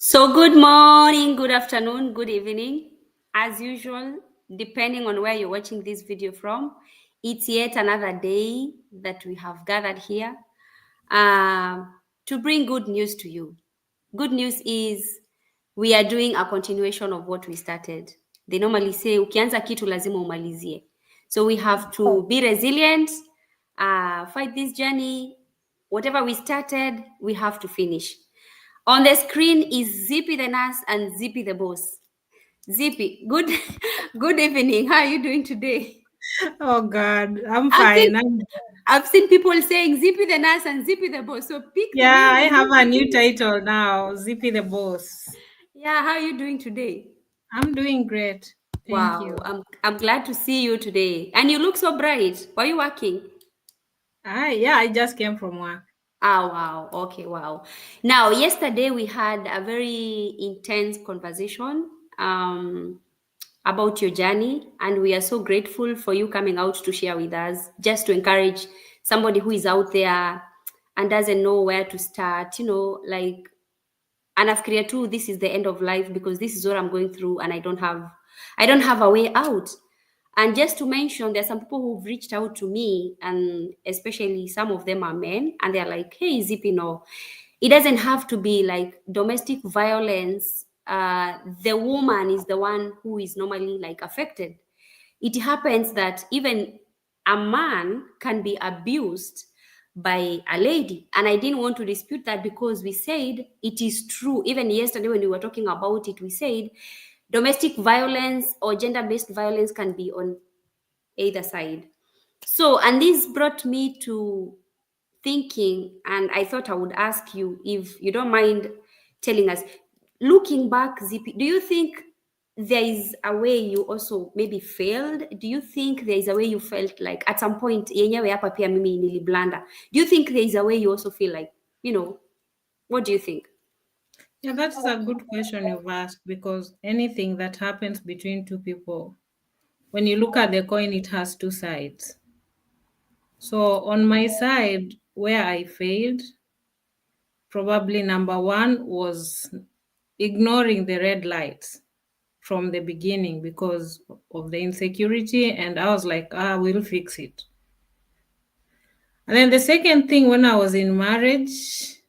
So, good morning, good afternoon, good evening. As usual, depending on where you're watching this video from, it's yet another day that we have gathered here uh, to bring good news to you. Good news is we are doing a continuation of what we started. They normally say, ukianza kitu lazima umalizie. So we have to be resilient, fight this journey. Whatever we started, we have to finish. On the screen is Zippy the nurse and Zippy the boss. Zippy, good good evening. How are you doing today? Oh God, I'm I've seen fine. I've seen people saying Zippy the nurse and Zippy the boss. So pick the Yeah, name I and have a Zippy. new title now, Zippy the Boss. Yeah, how are you doing today? I'm doing great. Thank Wow, you. I'm glad to see you today. And you look so bright. Were you working? Yeah, I just came from work. Ah, wow. Okay, wow. Now, yesterday we had a very intense conversation about your journey, and we are so grateful for you coming out to share with us, just to encourage somebody who is out there and doesn't know where to start, like, and I've created too, this is the end of life because this is what I'm going through and I don't have a way out. And just to mention, there's some people who've reached out to me, and especially some of them are men, and they're like, hey, Zippy, no, it doesn't have to be like domestic violence. The woman is the one who is normally like affected. It happens that even a man can be abused by a lady. And I didn't want to dispute that because we said it is true. Even yesterday, when we were talking about it, we said domestic violence or gender based violence can be on either side. So, and this brought me to thinking, and I thought I would ask you if you don't mind telling us, looking back, ZP, do you think there is a way you also maybe failed? Do you think there is a way you felt like at some point, yenyewe hapa pia mimi niliblanda? Do you think there is a way you also feel like, what do you think? Yeah, that is a good question you've asked because anything that happens between two people, when you look at the coin, it has two sides. So on my side, where I failed, probably number one was ignoring the red lights from the beginning because of the insecurity, and I was like, we'll fix it. And then the second thing, when I was in marriage,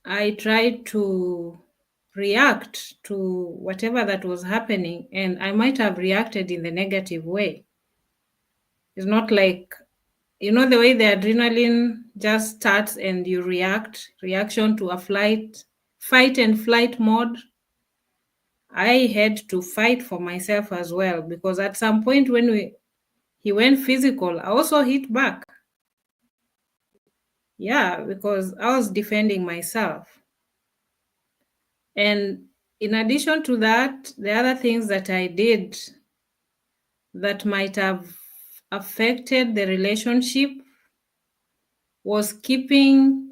I tried to react to whatever that was happening, and I might have reacted in the negative way. It's not like, the way the adrenaline just starts and you reaction to a fight and flight mode. I had to fight for myself as well because at some point when he went physical, I also hit back. Yeah, because I was defending myself. And in addition to that, the other things that I did that might have affected the relationship was keeping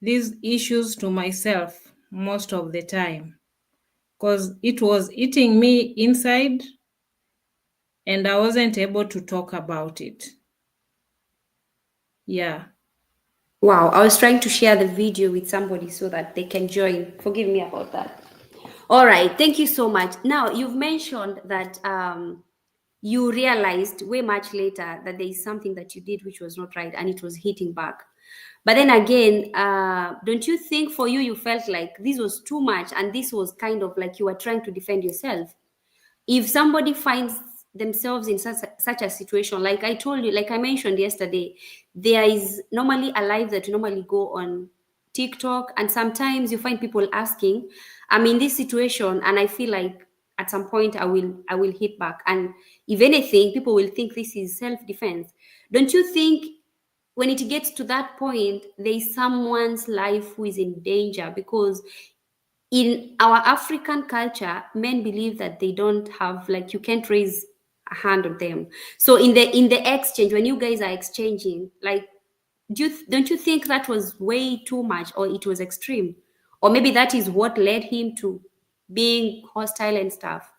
these issues to myself most of the time because it was eating me inside and I wasn't able to talk about it. Yeah. Wow, I was trying to share the video with somebody so that they can join. Forgive me about that. All right, thank you so much. Now, you've mentioned that you realized way much later that there is something that you did which was not right and it was hitting back. But then again, don't you think for you, you felt like this was too much and this was kind of like you were trying to defend yourself? If somebody finds themselves in such a situation, like I told you, like I mentioned yesterday, there is normally a live that you normally go on TikTok, and sometimes you find people asking, I'm in this situation and I feel like at some point I will hit back, and if anything people will think this is self-defense. Don't you think when it gets to that point there is someone's life who is in danger? Because in our African culture, men believe that they don't have, like, you can't raise a hand on them. So in the exchange, when you guys are exchanging, like, don't you think that was way too much, or it was extreme, or maybe that is what led him to being hostile and stuff?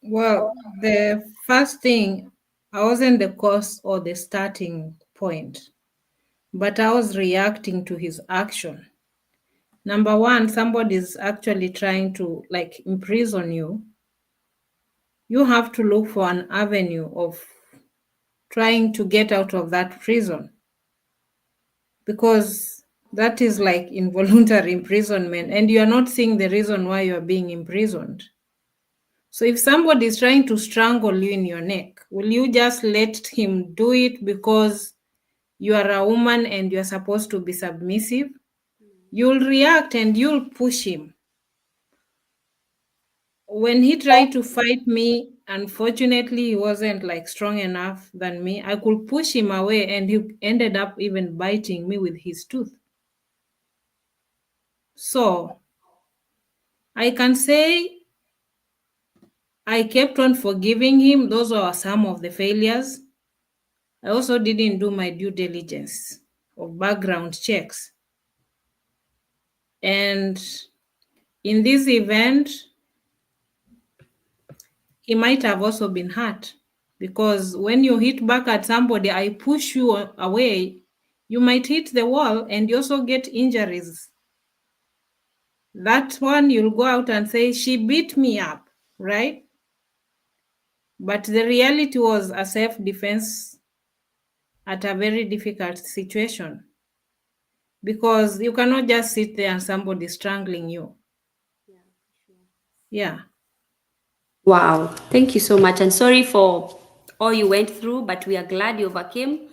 Well, the first thing, I wasn't the cause or the starting point, but I was reacting to his action. Number one, somebody is actually trying to like imprison you. You have to look for an avenue of trying to get out of that prison, because that is like involuntary imprisonment and you are not seeing the reason why you are being imprisoned. So if somebody is trying to strangle you in your neck, will you just let him do it because you are a woman and you are supposed to be submissive? You'll react and you'll push him. When he tried to fight me, unfortunately, he wasn't like strong enough than me. I could push him away and he ended up even biting me with his tooth. So I can say I kept on forgiving him. Those were some of the failures. I also didn't do my due diligence of background checks. And in this event, he might have also been hurt, because when you hit back at somebody, I push you away, you might hit the wall and you also get injuries. That one, you'll go out and say, she beat me up, right? But the reality was a self defense at a very difficult situation, because you cannot just sit there and somebody strangling you. Yeah, for sure. Yeah. Wow, thank you so much. And sorry for all you went through, but we are glad you overcame.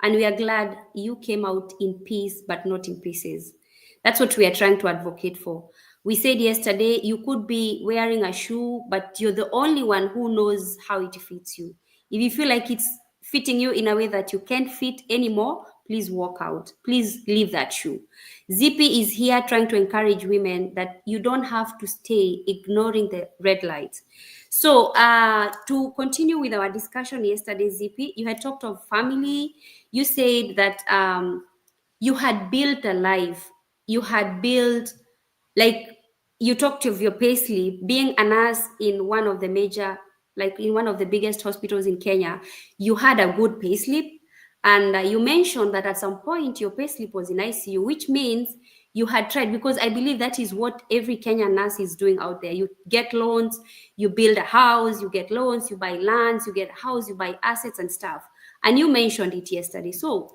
And we are glad you came out in peace, but not in pieces. That's what we are trying to advocate for. We said yesterday you could be wearing a shoe, but you're the only one who knows how it fits you. If you feel like it's fitting you in a way that you can't fit anymore, please walk out. Please leave that shoe. ZP is here trying to encourage women that you don't have to stay ignoring the red lights. So, to continue with our discussion yesterday, ZP, you had talked of family. You said that you had built a life. You had built, like, you talked of your payslip, being a nurse in one of the major, like in one of the biggest hospitals in Kenya. You had a good payslip, and you mentioned that at some point your payslip was in ICU, which means you had tried, because I believe that is what every Kenyan nurse is doing out there. You get loans, you build a house, you get loans, you buy lands, you get a house, you buy assets and stuff. And you mentioned it yesterday. So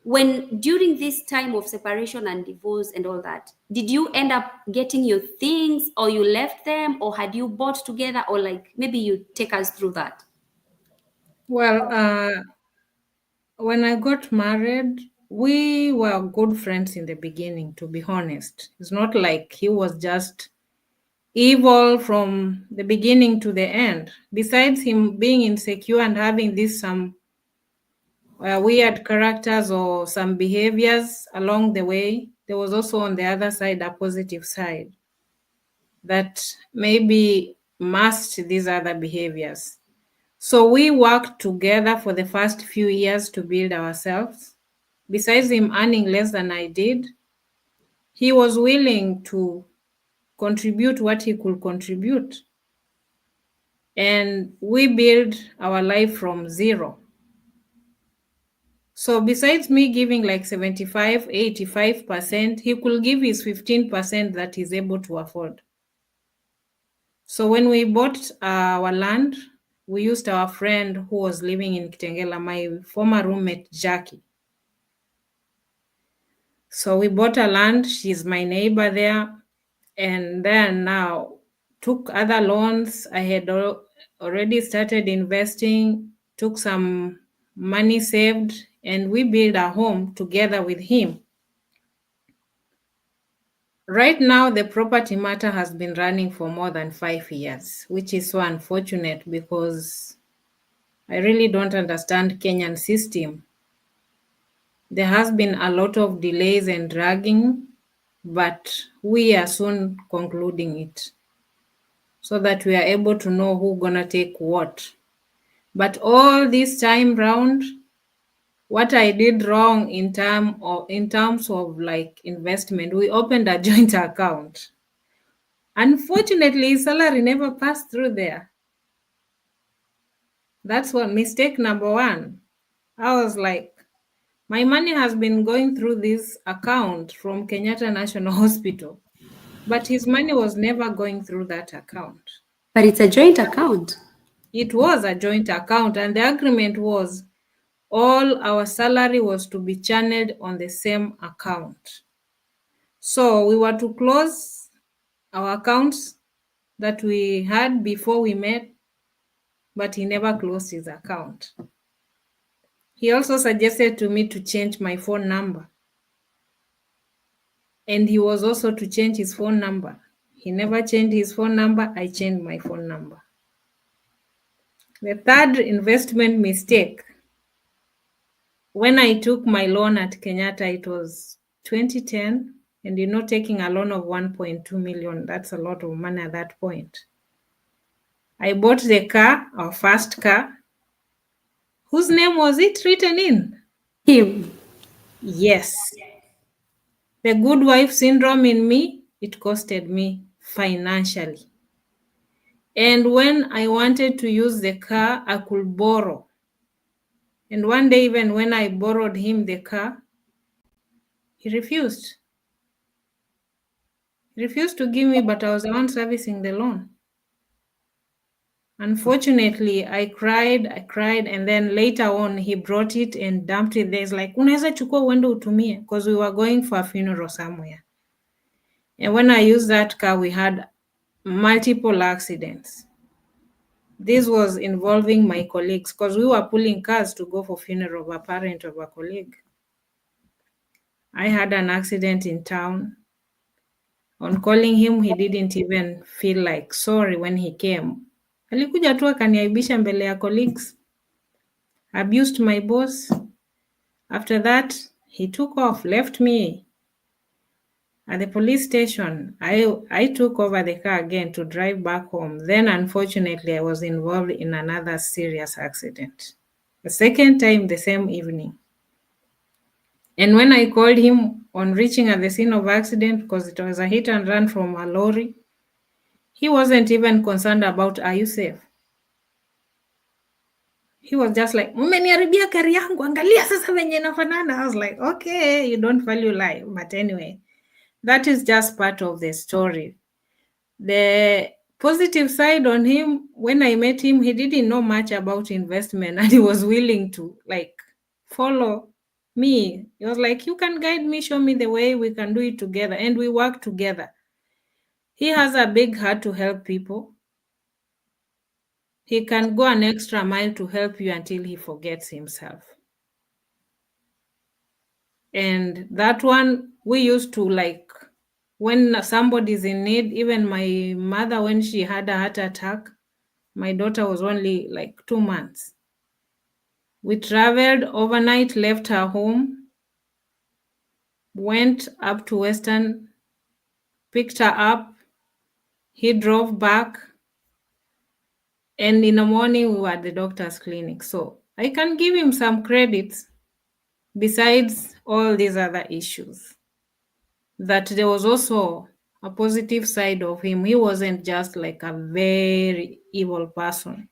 when during this time of separation and divorce and all that, did you end up getting your things, or you left them, or had you bought together, or like maybe you take us through that? Well, when I got married, we were good friends in the beginning, to be honest. It's not like he was just evil from the beginning to the end. Besides him being insecure and having this some weird characters or some behaviors along the way, there was also on the other side a positive side that maybe masked these other behaviors. So we worked together for the first few years to build ourselves. Besides him earning less than I did, he was willing to contribute what he could contribute. And we built our life from zero. So besides me giving like 75, 85%, he could give his 15% that he's able to afford. So when we bought our land, we used our friend who was living in Kitengela, my former roommate, Jackie. So we bought a land. She's my neighbor there. And then now took other loans. I had already started investing, took some money saved, and we built a home together with him. Right now, the property matter has been running for more than 5 years, which is so unfortunate because I really don't understand Kenyan system. There has been a lot of delays and dragging, but we are soon concluding it so that we are able to know who gonna take what. But all this time round, what I did wrong in terms of like investment, we opened a joint account. Unfortunately, salary never passed through there. That's what mistake number one. I was like, My money has been going through this account from Kenyatta National Hospital, but his money was never going through that account. But it's a joint account. It was a joint account, and the agreement was all our salary was to be channeled on the same account. So we were to close our accounts that we had before we met, but he never closed his account. He also suggested to me to change my phone number. And he was also to change his phone number. He never changed his phone number. I changed my phone number. The third investment mistake, when I took my loan at Kenyatta, it was 2010. And taking a loan of 1.2 million, that's a lot of money at that point. I bought the car, our first car. Whose name was it written in? Him. Yes. The good wife syndrome in me, it costed me financially. And when I wanted to use the car, I could borrow. And one day, even when I borrowed him the car, he refused. He refused to give me, but I was the one servicing the loan. Unfortunately, I cried, and then later on, he brought it and dumped it there. It's like, unaweza chukua uende utumie, because we were going for a funeral somewhere. And when I used that car, we had multiple accidents. This was involving my colleagues because we were pulling cars to go for funeral of a parent of a colleague. I had an accident in town. On calling him, he didn't even feel like sorry when he came. Alikuja tu akaniaibisha mbele ya colleagues. Abused my boss. After that, he took off, left me at the police station. I took over the car again to drive back home. Then, unfortunately, I was involved in another serious accident. The second time, the same evening. And when I called him on reaching at the scene of accident, because it was a hit and run from a lorry, he wasn't even concerned about, are you safe? He was just like, umeniharibia gari yangu, angalia sasa venye inafanana. I was like, okay, you don't value life. But anyway, that is just part of the story. The positive side on him, when I met him, he didn't know much about investment and he was willing to follow me. He was like, you can guide me, show me the way, we can do it together. And we work together. He has a big heart to help people. He can go an extra mile to help you until he forgets himself. And that one, we used to when somebody's in need, even my mother, when she had a heart attack, my daughter was only 2 months. We traveled overnight, left her home, went up to Western, picked her up. He drove back. And in the morning, we were at the doctor's clinic. So I can give him some credits besides all these other issues. That there was also a positive side of him. He wasn't just like a very evil person.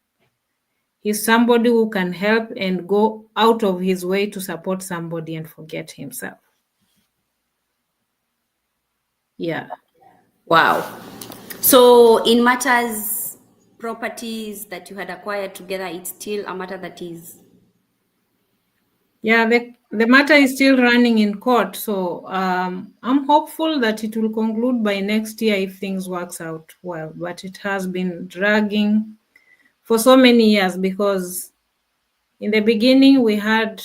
He's somebody who can help and go out of his way to support somebody and forget himself. Yeah. Wow. So, in matters, properties that you had acquired together, it's still a matter that is. Yeah, the matter is still running in court. So I'm hopeful that it will conclude by next year if things works out well. But it has been dragging for so many years because in the beginning we had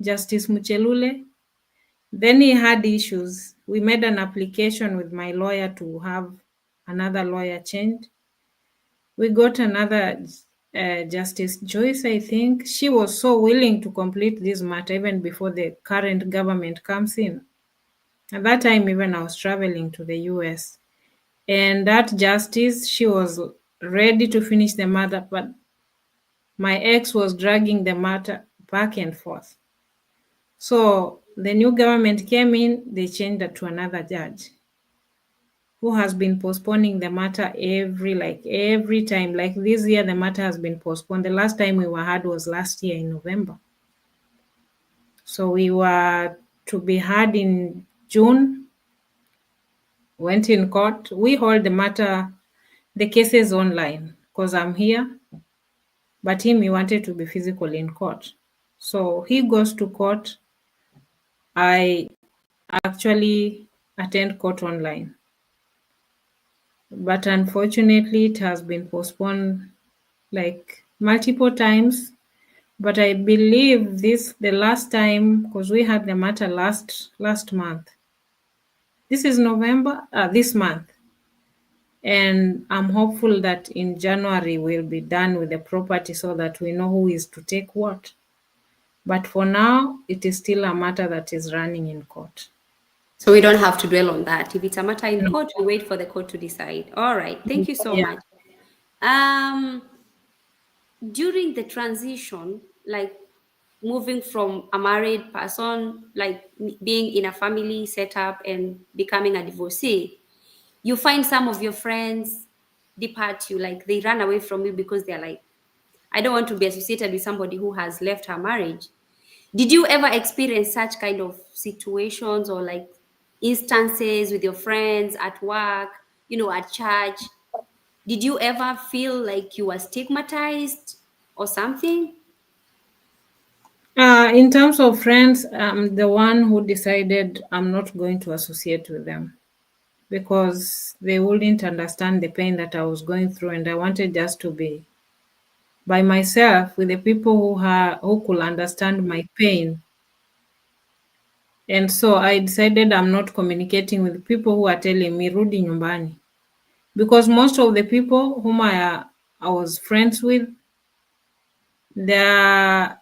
Justice Muchelule. Then he had issues. We made an application with my lawyer to have another lawyer changed. We got another Justice Joyce, I think. She was so willing to complete this matter even before the current government comes in. At that time, even I was traveling to the US. And that justice, she was ready to finish the matter, but my ex was dragging the matter back and forth. So the new government came in, they changed it to another judge who has been postponing the matter every time. Like this year, the matter has been postponed. The last time we had was last year in November. So we were to be heard in June, went in court. We hold the cases online because I'm here, but him, he wanted to be physically in court. So he goes to court. I actually attend court online. But unfortunately, it has been postponed like multiple times. But I believe this the last time because we had the matter last month. This is November, this month. And I'm hopeful that in January we'll be done with the property so that we know who is to take what. But for now, it is still a matter that is running in court. So we don't have to dwell on that. If it's a matter in No. court, we wait for the court to decide. All right. Thank you so Yeah. much. Um, During the transition, like moving from a married person, like being in a family setup and becoming a divorcee, you find some of your friends depart you, like they run away from you because they're like, I don't want to be associated with somebody who has left her marriage. Did you ever experience such kind of situations or like instances with your friends at work, at church? Did you ever feel like you were stigmatized or something? In terms of friends, I'm the one who decided I'm not going to associate with them because they wouldn't understand the pain that I was going through, and I wanted just to be by myself with the people who could understand my pain. And so I decided I'm not communicating with people who are telling me rudi nyumbani because most of the people whom I was friends with, their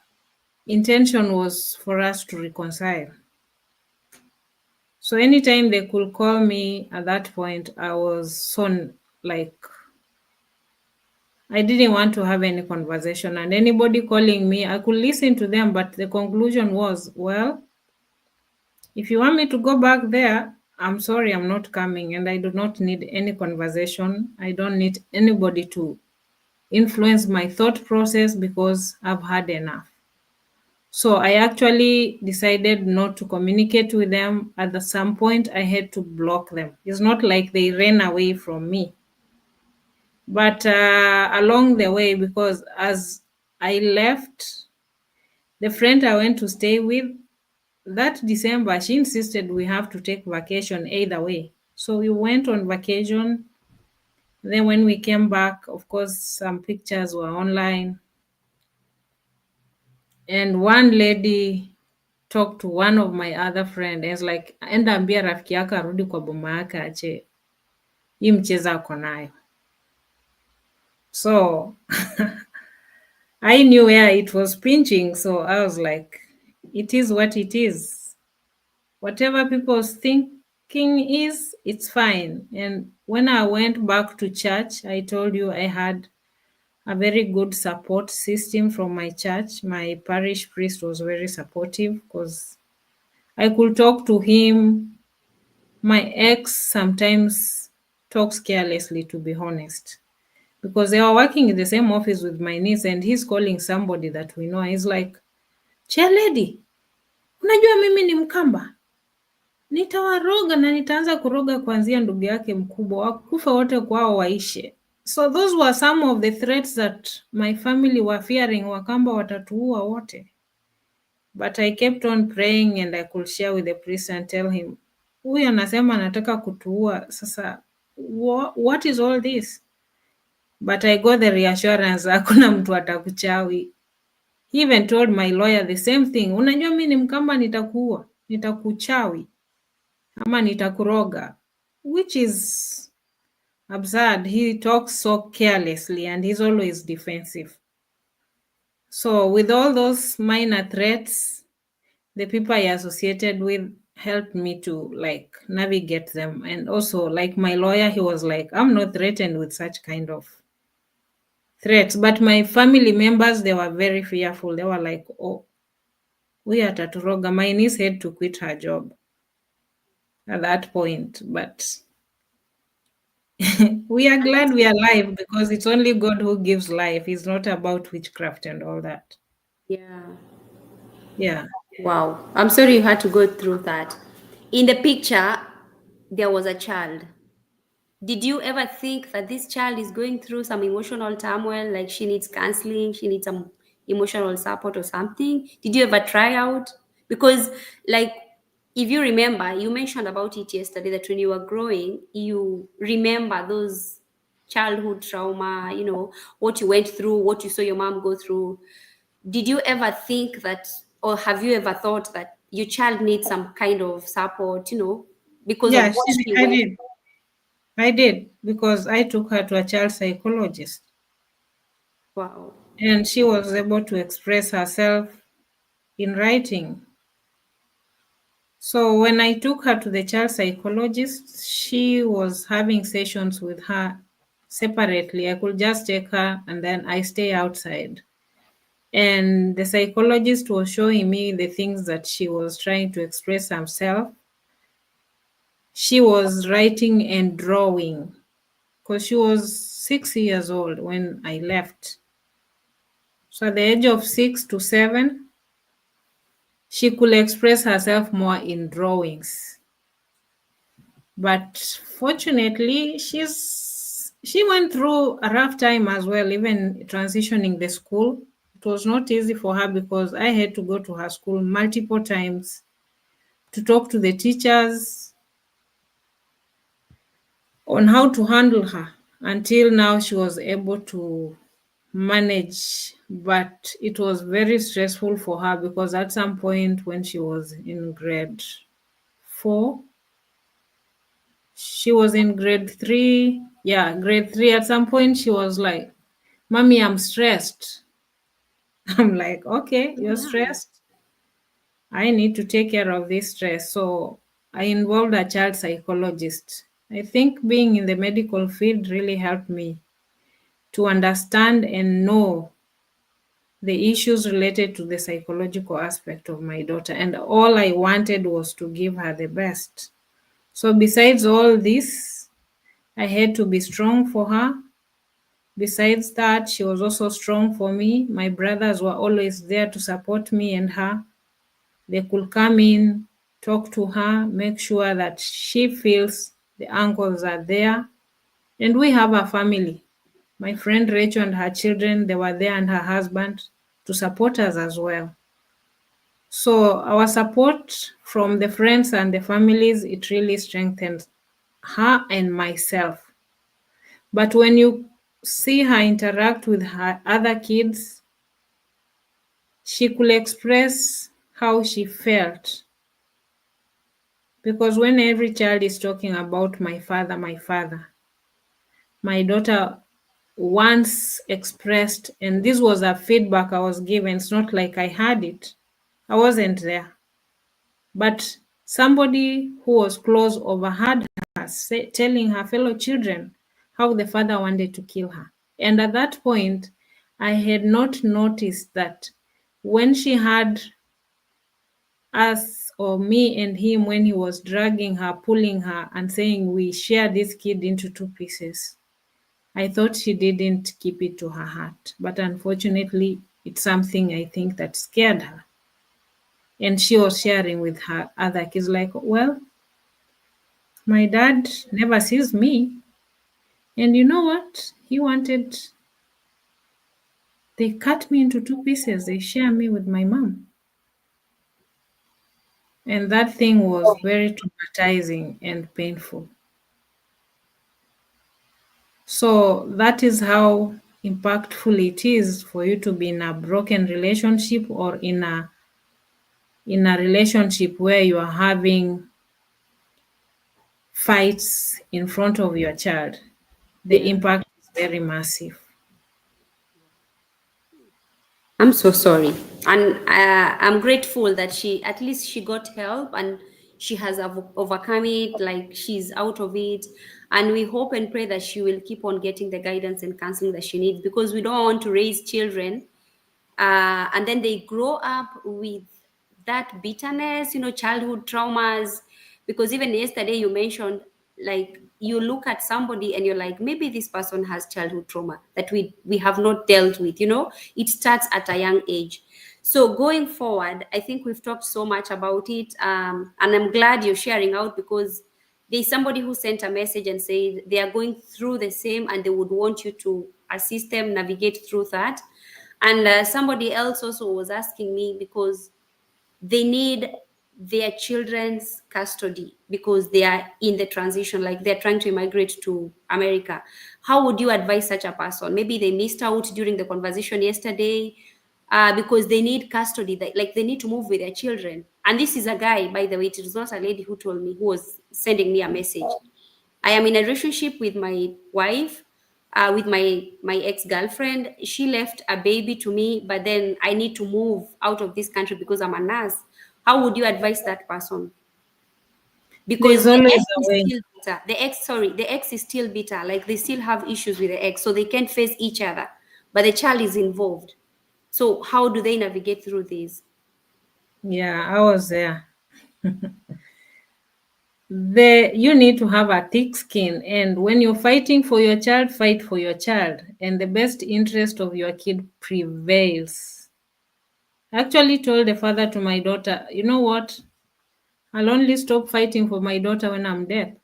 intention was for us to reconcile. So anytime they could call me at that point, I was so like I didn't want to have any conversation. And anybody calling me, I could listen to them, but the conclusion was, well, if you want me to go back there, I'm sorry, I'm not coming, and I do not need any conversation. I don't need anybody to influence my thought process because I've had enough. So I actually decided not to communicate with them. Some point, I had to block them. It's not like they ran away from me, but along the way, because as I left, the friend I went to stay with that December, she insisted we have to take vacation either way. So we went on vacation. Then when we came back, of course, some pictures were online. And one lady talked to one of my other friend and was like, enda ambia rafiki yako arudi kwa boma yake ache hii mchezo ako nayo. So I knew where it was pinching. So I was like, it is what it is. Whatever people's thinking is, it's fine. And when I went back to church, I told you I had a very good support system from my church. My parish priest was very supportive because I could talk to him. My ex sometimes talks carelessly, to be honest, because they were working in the same office with my niece, and he's calling somebody that we know. He's like, chair lady, unajua mimi ni Mkamba, nitawaroga na nitaanza kuroga kuanzia ndugu yake mkubwa, wakufa wote kwao waishe. So those were some of the threats that my family were fearing, Wakamba watatuua wote. But I kept on praying and I could share with the priest and tell him, huyu anasema anataka kutuua, sasa what is all this? But I got the reassurance, hakuna mtu atakuchawi. He even told my lawyer the same thing, unajua mimi ni Mkamba, nitakuua, nitakuchawi ama nitakuroga, which is absurd. He talks so carelessly and he's always defensive. So with all those minor threats, the people I associated with helped me to like navigate them. And also like my lawyer, he was like, I'm not threatened with such kind of threats. But my family members, they were very fearful. They were like, oh, we are Taturoga. My niece had to quit her job at that point. But we are glad we are alive because it's only God who gives life. It's not about witchcraft and all that. Yeah. Yeah. Wow. I'm sorry you had to go through that. In the picture, there was a child. Did you ever think that this child is going through some emotional turmoil, like she needs counseling, she needs some emotional support or something? Did you ever try out? Because, like, if you remember, you mentioned about it yesterday that when you were growing, you remember those childhood trauma, what you went through, what you saw your mom go through. Did you ever think that, or have you ever thought that your child needs some kind of support, because of Yeah, what she I went? did. I did because I took her to a child psychologist Wow. and she was able to express herself in writing. So when I took her to the child psychologist, she was having sessions with her separately. I could just take her and then I stay outside. And the psychologist was showing me the things that she was trying to express herself. She was writing and drawing because she was 6 years old when I left. So at the age of 6 to 7, she could express herself more in drawings. But fortunately, she went through a rough time as well, even transitioning the school. It was not easy for her because I had to go to her school multiple times to talk to the teachers on how to handle her. Until now, she was able to manage, but it was very stressful for her because at some point when she was in grade 4, she was in grade 3. Yeah, grade 3. At some point, she was like, Mommy, I'm stressed. I'm like, okay, Oh, you're yeah. stressed. I need to take care of this stress. So I involved a child psychologist. I think being in the medical field really helped me to understand and know the issues related to the psychological aspect of my daughter. And all I wanted was to give her the best. So, besides all this, I had to be strong for her. Besides that, she was also strong for me. My brothers were always there to support me and her. They could come in, talk to her, make sure that she feels the uncles are there. And we have a family. My friend Rachel and her children, they were there, and her husband to support us as well. So our support from the friends and the families, it really strengthened her and myself. But when you see her interact with her other kids, she could express how she felt. Because when every child is talking about my father, my daughter once expressed, and this was a feedback I was given, it's not like I had it, I wasn't there. But somebody who was close overheard her telling her fellow children how the father wanted to kill her. And at that point, I had not noticed that when she had us or me and him, when he was dragging her, pulling her, and saying, we share this kid into two pieces, I thought she didn't keep it to her heart. But unfortunately, it's something I think that scared her. And she was sharing with her other kids, like, well, my dad never sees me. And you know what? They cut me into two pieces. They share me with my mom. And that thing was very traumatizing and painful. So that is how impactful it is for you to be in a broken relationship or in a relationship where you are having fights in front of your child. The Yeah. impact is very massive. I'm so sorry. And I'm grateful that she, at least she got help and she has overcome it, like she's out of it. And we hope and pray that she will keep on getting the guidance and counseling that she needs, because we don't want to raise children and then they grow up with that bitterness, childhood traumas. Because even yesterday you mentioned, like, you look at somebody and you're like, maybe this person has childhood trauma that we have not dealt with. It starts at a young age. So going forward, I think we've talked so much about it, and I'm glad you're sharing out, because there's somebody who sent a message and said they are going through the same and they would want you to assist them navigate through that. And somebody else also was asking me because they need their children's custody because they are in the transition, like they're trying to immigrate to America. How would you advise such a person? Maybe they missed out during the conversation yesterday, because they need custody, like they need to move with their children. And this is a guy, by the way, it was not a lady who told me, who was sending me a message. I am in a relationship with my wife, with my ex-girlfriend. She left a baby to me, but then I need to move out of this country because I'm a nurse. How would you advise that person? Because There's the always ex a is way. still bitter. The ex is still bitter. Like they still have issues with the ex, so they can't face each other. But the child is involved. So how do they navigate through this? Yeah, I was there. You need to have a thick skin, and when you're fighting for your child, fight for your child, and the best interest of your kid prevails. I actually told the father to my daughter, you know what? I'll only stop fighting for my daughter when I'm dead.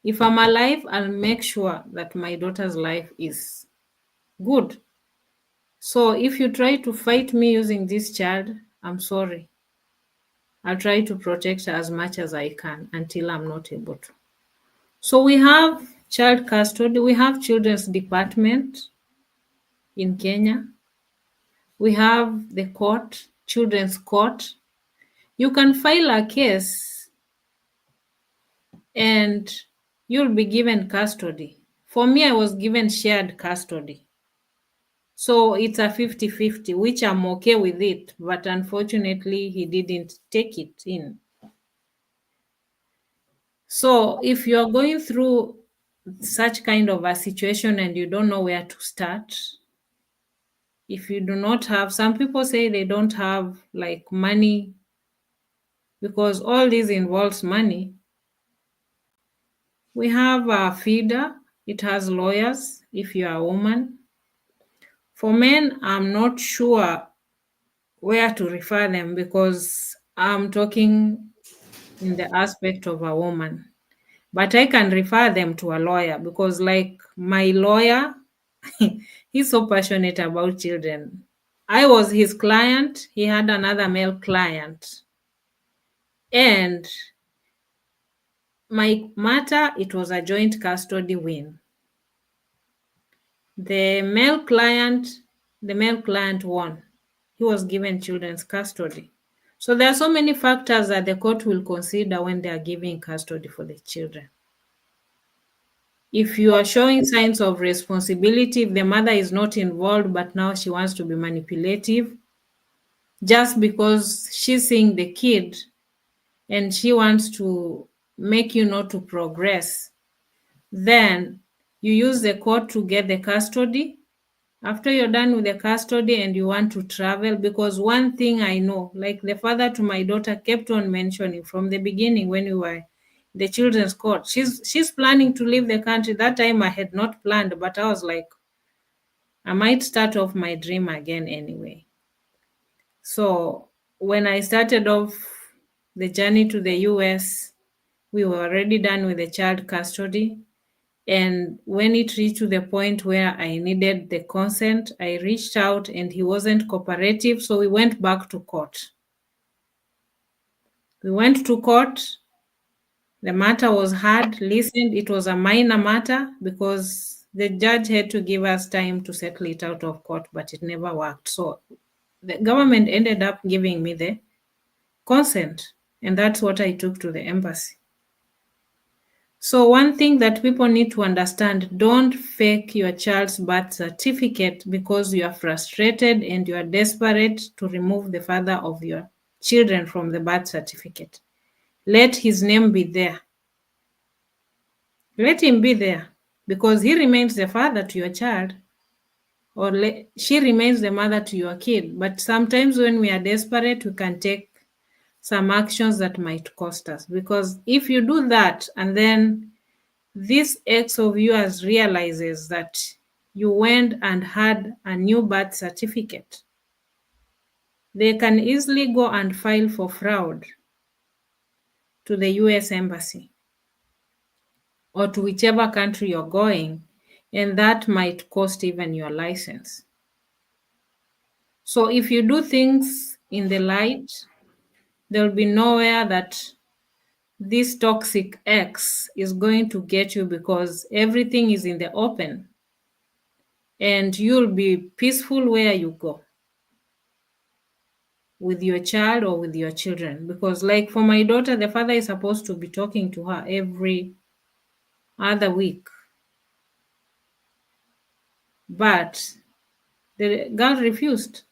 If I'm alive, I'll make sure that my daughter's life is good. So if you try to fight me using this child, I'm sorry. I'll try to protect her as much as I can until I'm not able to. So we have child custody, we have children's department in Kenya, we have the court, children's court. You can file a case and you'll be given custody. For me, I was given shared custody. So it's a 50-50, which I'm okay with it. But unfortunately, he didn't take it in. So if you're going through such kind of a situation and you don't know where to start, if you do not have, some people say they don't have like money because all this involves money. We have a feeder, it has lawyers if you are a woman. For men, I'm not sure where to refer them because I'm talking in the aspect of a woman. But I can refer them to a lawyer because, like, my lawyer, he's so passionate about children. I was his client, he had another male client. And my matter, it was a joint custody win. The male client, the male client won. He was given children's custody. So there are so many factors that the court will consider when they are giving custody for the children. If you are showing signs of responsibility, if the mother is not involved, but now she wants to be manipulative, just because she's seeing the kid and she wants to make you not to progress, then you use the court to get the custody. After you're done with the custody and you want to travel, because one thing I know, like the father to my daughter kept on mentioning from the beginning when we were the children's court, she's planning to leave the country. That time I had not planned, but I was like, I might start off my dream again anyway. So when I started off the journey to the US, we were already done with the child custody. And when it reached to the point where I needed the consent, I reached out and he wasn't cooperative. So we went back to court. We went to court. The matter was heard, listened. It was a minor matter because the judge had to give us time to settle it out of court, but it never worked. So the government ended up giving me the consent, and that's what I took to the embassy. So one thing that people need to understand, don't fake your child's birth certificate because you are frustrated and you are desperate to remove the father of your children from the birth certificate. Let his name be there. Let him be there because he remains the father to your child, or she remains the mother to your kid. But sometimes when we are desperate, we can take some actions that might cost us, because if you do that and then this ex of yours realizes that you went and had a new birth certificate, they can easily go and file for fraud to the US Embassy or to whichever country you're going, and that might cost even your license. So if you do things in the light, there'll be nowhere that this toxic X is going to get you because everything is in the open and you'll be peaceful where you go with your child or with your children. Because, like for my daughter, the father is supposed to be talking to her every other week, but the girl refused.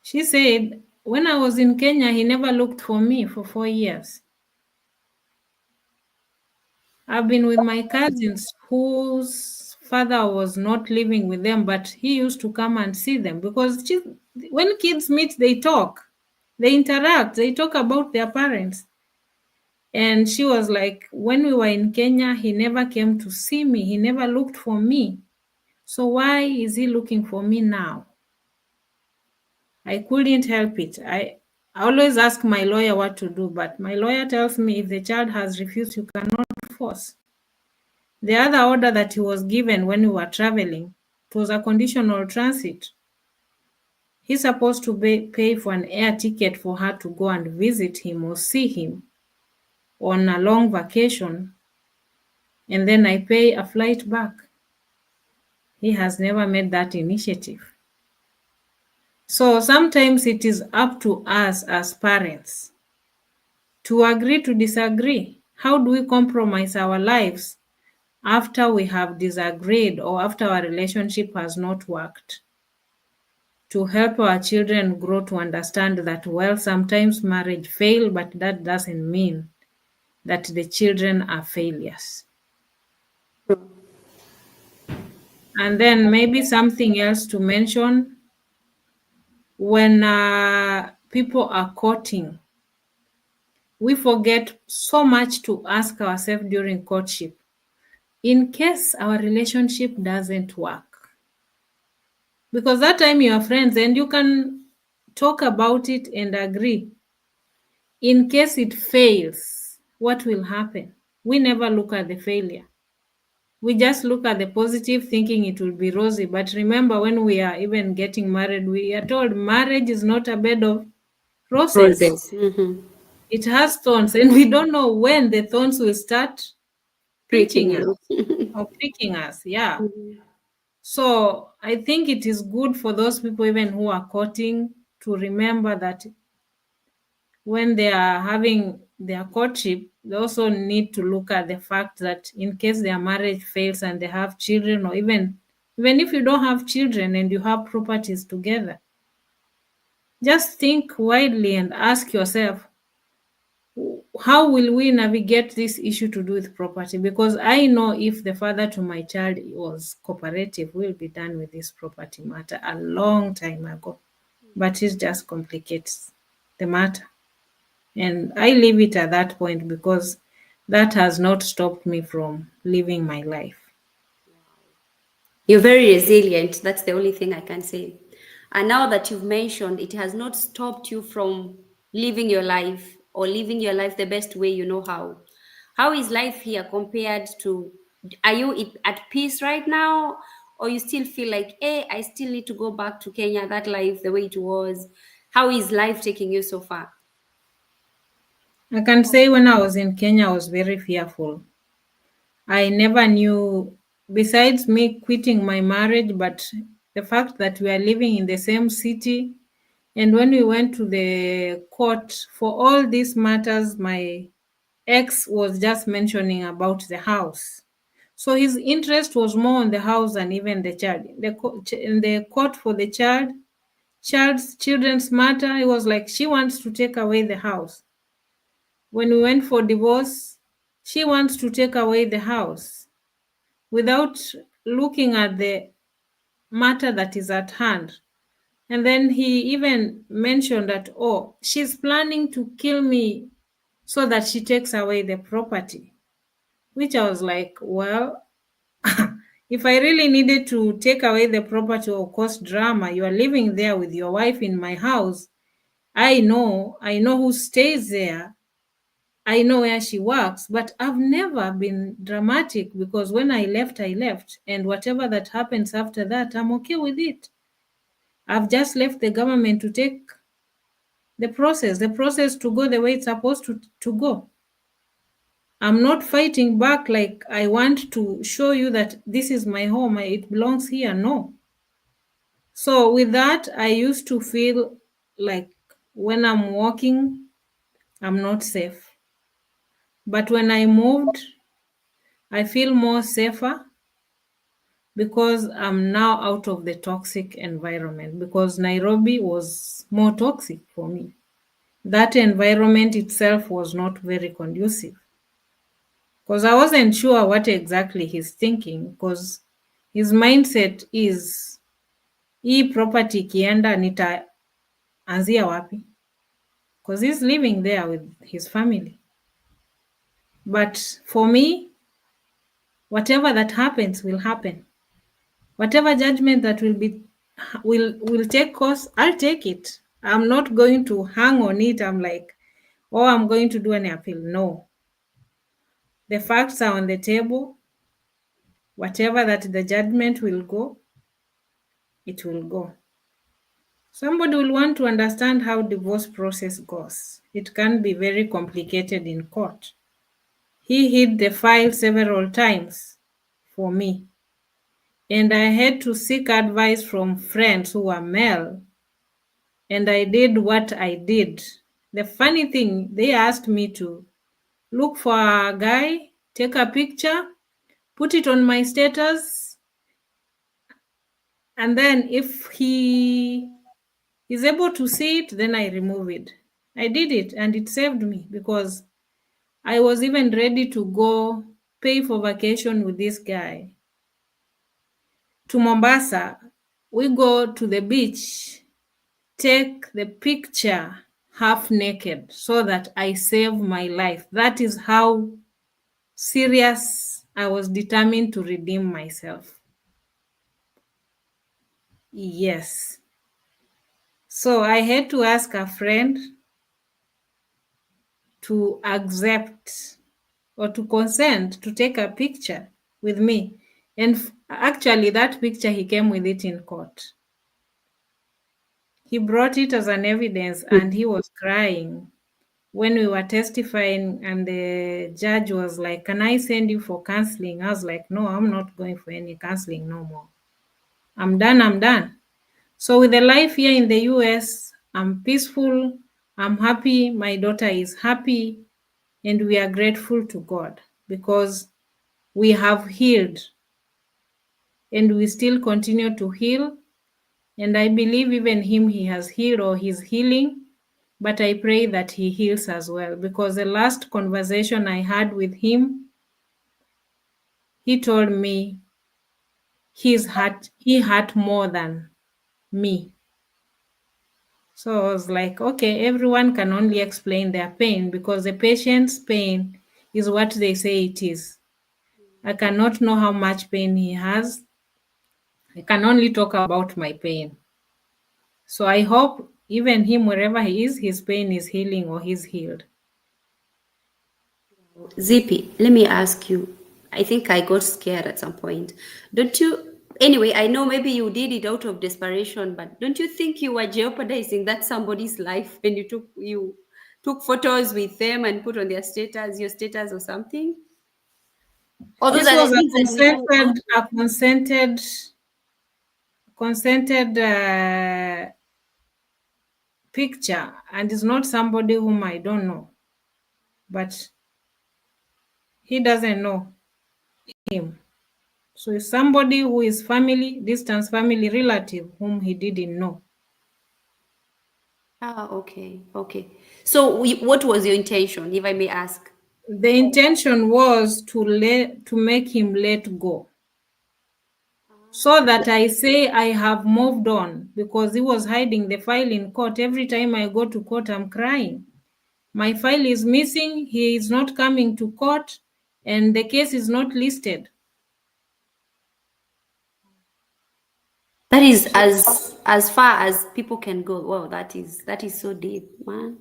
She said, when I was in Kenya, he never looked for me for 4 years. I've been with my cousins whose father was not living with them, but he used to come and see them because when kids meet, they talk, they interact, they talk about their parents. And she was like, when we were in Kenya, he never came to see me, he never looked for me. So why is he looking for me now? I couldn't help it. I always ask my lawyer what to do, but my lawyer tells me if the child has refused, you cannot force. The other order that he was given when we were traveling, it was a conditional transit. He's supposed to pay for an air ticket for her to go and visit him or see him on a long vacation, and then I pay a flight back. He has never made that initiative. So sometimes it is up to us as parents to agree to disagree. How do we compromise our lives after we have disagreed or after our relationship has not worked, to help our children grow to understand that, well, sometimes marriage fail, but that doesn't mean that the children are failures. And then maybe something else to mention, when people are courting, we forget so much to ask ourselves during courtship, in case our relationship doesn't work. Because that time you are friends and you can talk about it and agree. In case it fails, what will happen? We never look at the failure. We just look at the positive, thinking it will be rosy. But remember, when we are even getting married, we are told marriage is not a bed of roses. Process. Mm-hmm. It has thorns, and we don't know when the thorns will start Pricking pinching us you. or pricking us. Yeah. Mhm. So I think it is good for those people, even who are courting, to remember that when they are having their courtship, they also need to look at the fact that in case their marriage fails and they have children, or even if you don't have children and you have properties together, just think widely and ask yourself, how will we navigate this issue to do with property? Because I know if the father to my child was cooperative, we'll be done with this property matter a long time ago. But it just complicates the matter. And I leave it at that point because that has not stopped me from living my life. You're very resilient. That's the only thing I can say. And now that you've mentioned, it has not stopped you from living your life or living your life the best way you know how. How is life here compared to? Are you at peace right now, or you still feel like, hey, I still need to go back to Kenya, that life the way it was? How is life taking you so far? I can say when I was in Kenya, I was very fearful. I never knew, besides me quitting my marriage, but the fact that we are living in the same city. And when we went to the court for all these matters, my ex was just mentioning about the house. So his interest was more on the house than even the child. In the court for the children's matter, it was like she wants to take away the house. When we went for divorce, she wants to take away the house without looking at the matter that is at hand. And then he even mentioned that, oh, she's planning to kill me so that she takes away the property, which I was like, well, If I really needed to take away the property or cause drama, you are living there with your wife in my house. I know who stays there. I know where she works, but I've never been dramatic because when I left, I left. And whatever that happens after that, I'm okay with it. I've just left the government to take the process to go the way it's supposed to go. I'm not fighting back like I want to show you that this is my home, it belongs here. No. So with that, I used to feel like when I'm walking, I'm not safe. But when I moved, I feel more safer because I'm now out of the toxic environment because Nairobi was more toxic for me. That environment itself was not very conducive because I wasn't sure what exactly he's thinking because his mindset is hii property ikienda nitaanzia wapi because he's living there with his family. But for me, whatever that happens will happen. Whatever judgment that will take course, I'll take it. I'm not going to hang on it. I'm like, oh, I'm going to do an appeal. No. The facts are on the table. Whatever that the judgment will go, it will go. Somebody will want to understand how divorce process goes. It can be very complicated in court. He hid the file several times for me, and I had to seek advice from friends who were male, and I did what I did. The funny thing, they asked me to look for a guy, take a picture, put it on my status, and then if he is able to see it, then I remove it. I did it and it saved me because I was even ready to go pay for vacation with this guy to Mombasa. We go to the beach, take the picture half naked so that I save my life. That is how serious I was determined to redeem myself. Yes. So I had to ask a friend to accept or to consent to take a picture with me. And actually, that picture, he came with it in court. He brought it as an evidence and he was crying when we were testifying. And the judge was like, "Can I send you for counseling?" I was like, "No, I'm not going for any counseling no more. I'm done. I'm done." So, with the life here in the US, I'm peaceful. I'm happy. My daughter is happy. And we are grateful to God because we have healed and we still continue to heal. And I believe even him, he has healed or he's healing. But I pray that he heals as well because the last conversation I had with him, he told me he hurt more than me. So I was like, okay, everyone can only explain their pain because the patient's pain is what they say it is. I cannot know how much pain he has. I can only talk about my pain. So I hope even him, wherever he is, his pain is healing or he's healed. Zippy, let me ask you. I think I got scared at some point. Don't you? Anyway, I know maybe you did it out of desperation, but don't you think you were jeopardizing that somebody's life when you took photos with them and put on their status, your status or something? Or those This are the was a things that we do out. consented picture, and it's not somebody whom I don't know, but he doesn't know him. So it's somebody who is family, distance family relative whom he didn't know. Ah, okay, okay. So, what was your intention, if I may ask? The intention was to make him let go. So that I say I have moved on because he was hiding the file in court. Every time I go to court, I'm crying. My file is missing, he is not coming to court, and the case is not listed. That is So as far as people can go. Wow, that is so deep, man.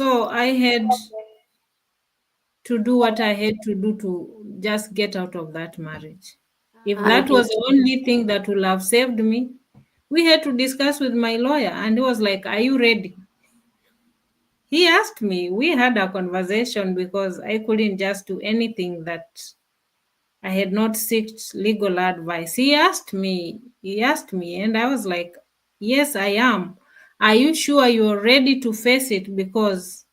I had to do what I had to do to just get out of that marriage. If I that was get the you. only thing that would have saved me, we had to discuss with my lawyer, and he was like, "Are you ready?" He asked me, we had a conversation because I couldn't just do anything that I had not sought legal advice. He asked me, and I was like, "Yes, I am. Are you sure you're ready to face it? Because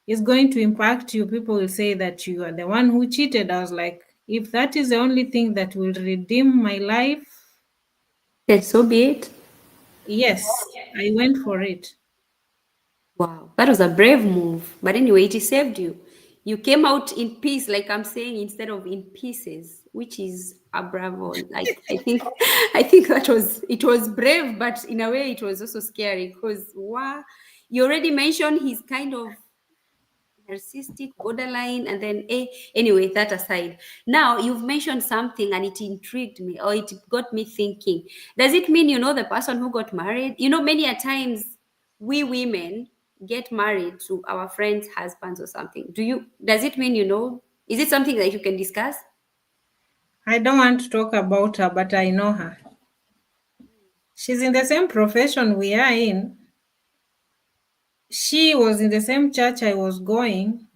it's going to impact you. People will say that you are the one who cheated." I was like, if that is the only thing that will redeem my life, Then so be it. yes, I went for it. Wow, that was a brave move. But anyway, it saved you. You came out in peace, like I'm saying, instead of in pieces, which is a bravo. Like I think, I think it was brave, but in a way, it was also scary because wow, you already mentioned he's kind of narcissistic, borderline, and then anyway, that aside. Now you've mentioned something, and it intrigued me, or it got me thinking. Does it mean you know the person who got married? You know, many a times we women get married to our friends' husbands or something. Does it mean you know? Is it something that you can discuss? I don't want to talk about her, but I know her. She's in the same profession we are in. She was in the same church I was going,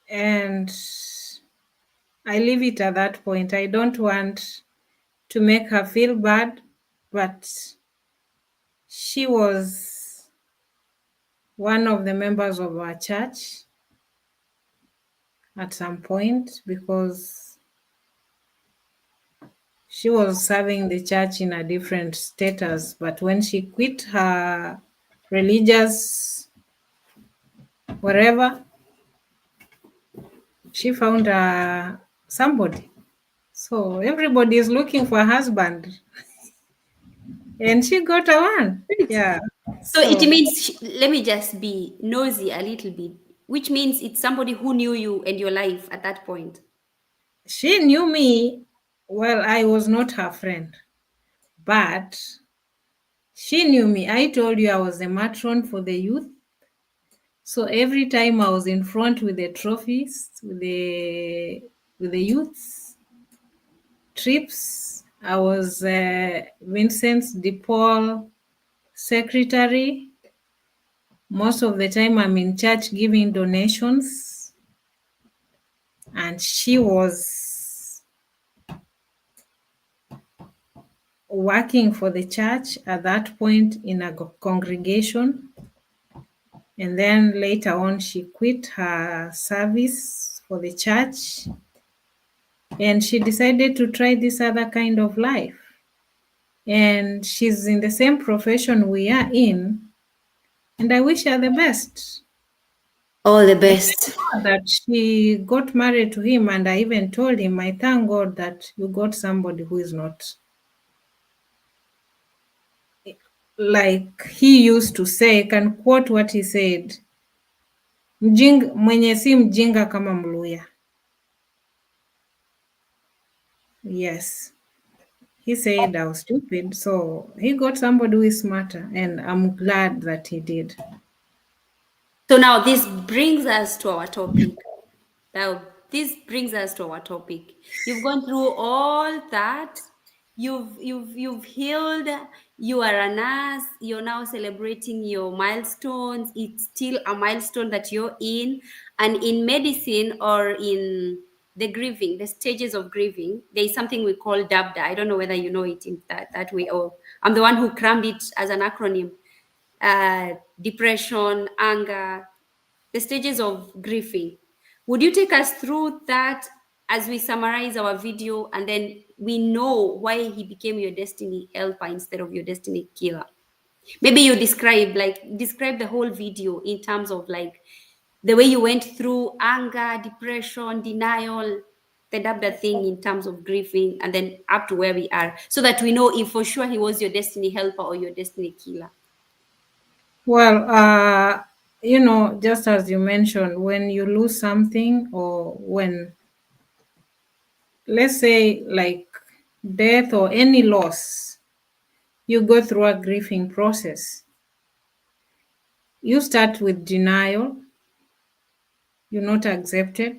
and I leave it at that point. I don't want to make her feel bad, but she was one of the members of our church at some point because she was serving the church in a different status. But when she quit her religious wherever, she found somebody. So everybody is looking for a husband, and she got a one. Yeah. So it So means let me just be nosy a little bit, which means it's somebody who knew you and your life at that point. she knew me. Well, I was not her friend, but she knew me. I told you I was a matron for the youth. So every time I was in front with the trophies, with the youths trips, I was Vincent de Paul secretary. Most of the time I'm in church giving donations, and she was working for the church at that point in a congregation. And then later on, she quit her service for the church and she decided to try this other kind of life. And she's in the same profession we are in, and I wish her the best. All the I best. thank God that she got married to him, and I even told him, I thank God that you got somebody who is not like he used to say. I can quote what he said: mwenye si mjinga kama Mluya. Yes, he said I was stupid, so he got somebody who is smarter, and I'm glad that he did. So now this brings us to our topic. Now, this brings us to our topic. You've gone through all that. You've healed. You are a nurse. You're now celebrating your milestones. It's still a milestone that you're in. And in medicine or in the grieving, the stages of grieving, there is something we call DABDA. I don't know whether you know it in that way, or I'm the one who crammed it as an acronym. Depression, anger, the stages of grieving. Would you take us through that as we summarize our video and then we know why he became your destiny helper instead of your destiny killer? Maybe you describe the whole video in terms of like the way you went through anger, depression, denial, the thing in terms of grieving, and then up to where we are, so that we know if for sure he was your destiny helper or your destiny killer. Well, just as you mentioned, when you lose something, or when, let's say, like death or any loss, you go through a grieving process. You start with denial, you not accept it,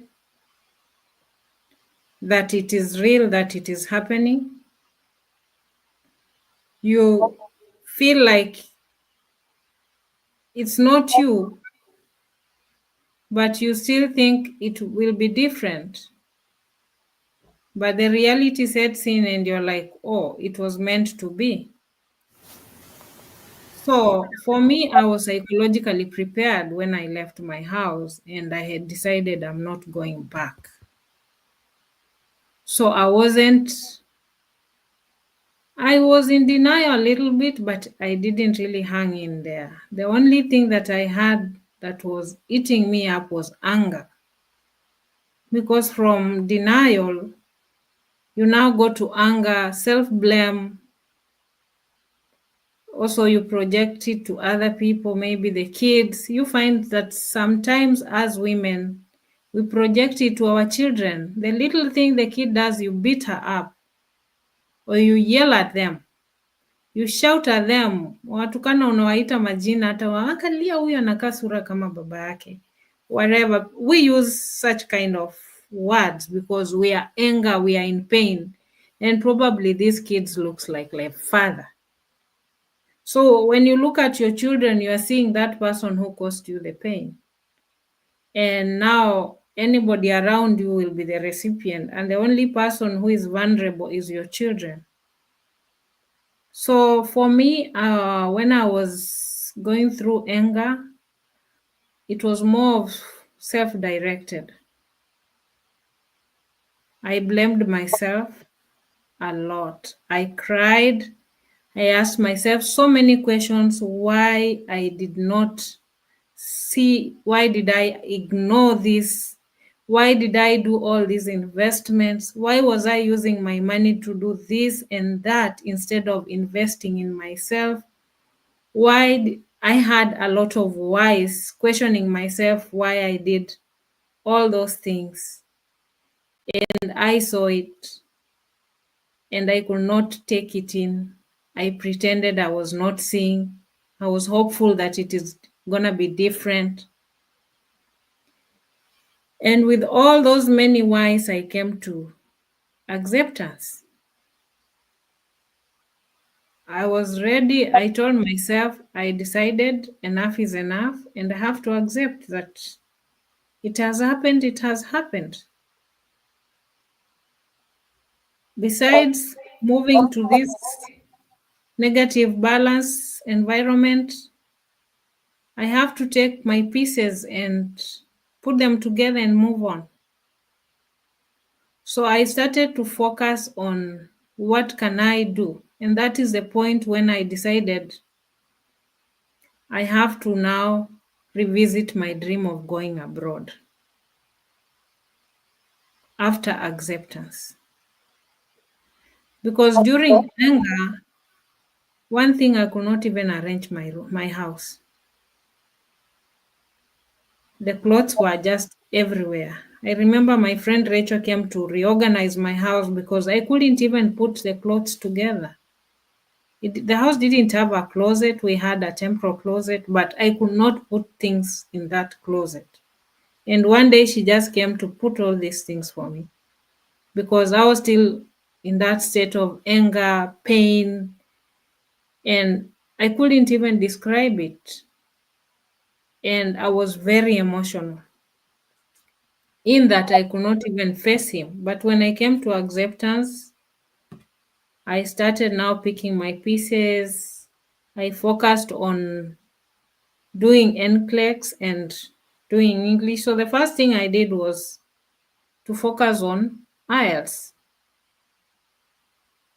that it is real, that it is happening. You feel like it's not you, but you still think it will be different. But the reality sets in and you're like, oh, it was meant to be. So for me, I was psychologically prepared when I left my house and I had decided I'm not going back. So I was in denial a little bit, but I didn't really hang in there. The only thing that I had that was eating me up was anger. Because from denial, you now go to anger, self blame. Also, you project it to other people, maybe the kids. You find that sometimes as women, we project it to our children. The little thing the kid does, you beat her up or you yell at them. You shout at them, watukana unawaita majina, hata waangalia huyu anakaa sura kama baba yake. Whatever. We use such kind of words because we are anger, we are in pain. And probably these kids looks like father. So when you look at your children, you are seeing that person who caused you the pain. And now anybody around you will be the recipient. And the only person who is vulnerable is your children. So for me, when I was going through anger, it was more of self-directed. I blamed myself a lot. I cried. I asked myself so many questions why I did not see, why did I ignore this? Why did I do all these investments? Why was I using my money to do this and that instead of investing in myself? I had a lot of whys, questioning myself why I did all those things. And I saw it and I could not take it in. I pretended I was not seeing. I was hopeful that it is going to be different. And with all those many whys, I came to acceptance. I was ready. I told myself, I decided enough is enough, and I have to accept that it has happened, it has happened. Besides moving to this negative balance environment, I have to take my pieces and put them together and move on. So I started to focus on what can I do? And that is the point when I decided I have to now revisit my dream of going abroad after acceptance. Because during anger, one thing I could not even arrange my house. The clothes were just everywhere. I remember my friend Rachel came to reorganize my house because I couldn't even put the clothes together. The house didn't have a closet. We had a temporary closet, but I could not put things in that closet. And one day she just came to put all these things for me because I was still in that state of anger, pain, and I couldn't even describe it. And I was very emotional in that I could not even face him. But when I came to acceptance, I started now picking my pieces. I focused on doing NCLEX and doing English. So the first thing I did was to focus on IELTS.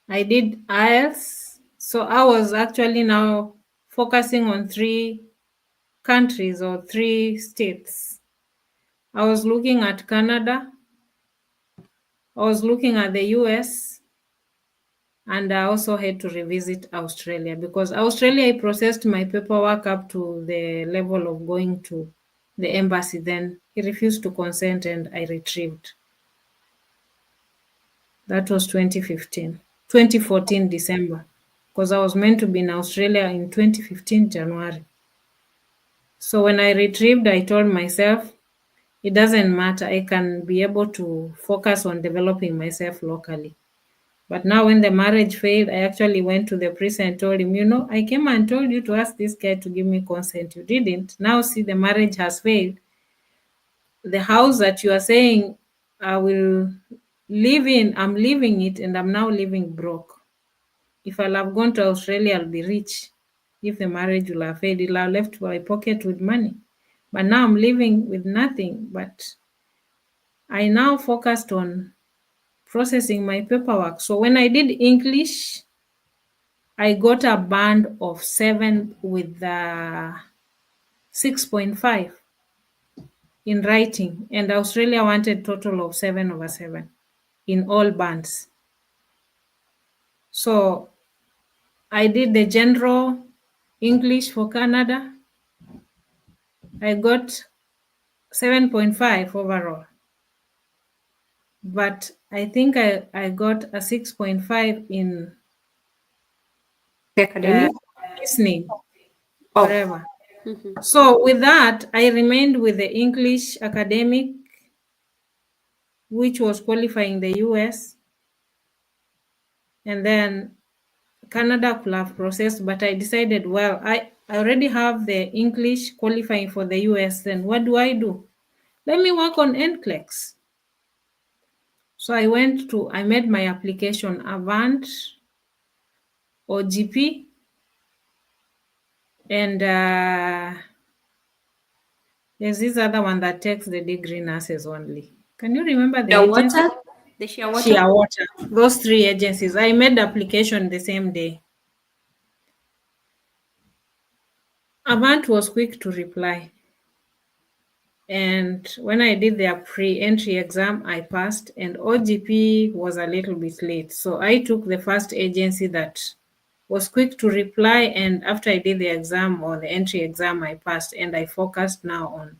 I did IELTS. So I was actually now focusing on 3 countries or 3 states. I was looking at Canada, I was looking at the US, and I also had to revisit Australia because Australia, I processed my paperwork up to the level of going to the embassy. Then he refused to consent and I retrieved. That was 2015. 2014 December, because I was meant to be in Australia in 2015 January. So when I retrieved, I told myself, it doesn't matter. I can be able to focus on developing myself locally. But now, when the marriage failed, I actually went to the priest and told him, I came and told you to ask this guy to give me consent. You didn't. Now, see, the marriage has failed. The house that you are saying I will live in, I'm leaving it, and I'm now living broke. If I'll have gone to Australia, I'll be rich. If the marriage will have failed, I'll have left my pocket with money. But now I'm living with nothing. But I now focused on processing my paperwork. So when I did English, I got a band of 7 with 6.5 in writing, and Australia wanted total of 7/7 in all bands. So I did the general English for Canada. I got 7.5 overall, but I think I got a 6.5 in The uh, academic. listening, Oh. whatever. So with that, I remained with the English academic, which was qualifying the US, and then Canada could have processed, but I decided, well, I already have the English qualifying for the US, then what do? Let me work on NCLEX. So I made my application Avant or GP, and there's this other one that takes the degree nurses only. Can you remember the The agency? water, the sheer water. Sheer Water. Those three agencies. I made the application the same day. Avant was quick to reply. And when I did their pre-entry exam, I passed, and OGP was a little bit late. So I took the first agency that was quick to reply, and after I did the exam or the entry exam, I passed, and I focused now on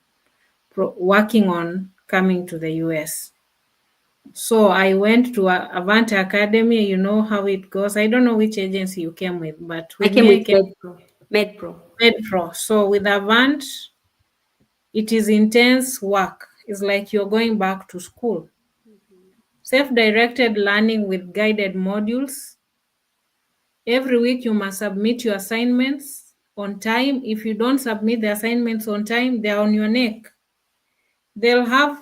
working on coming to the US. So I went to Avant Academy. You know how it goes. I don't know which agency you came with, but I with came me, I with came MedPro. MedPro. with MedPro. So with Avant, it is intense work. It's like you're going back to school. Self-directed learning with guided modules. Every week you must submit your assignments on time. If you don't submit the assignments on time, they're on your neck. They'll have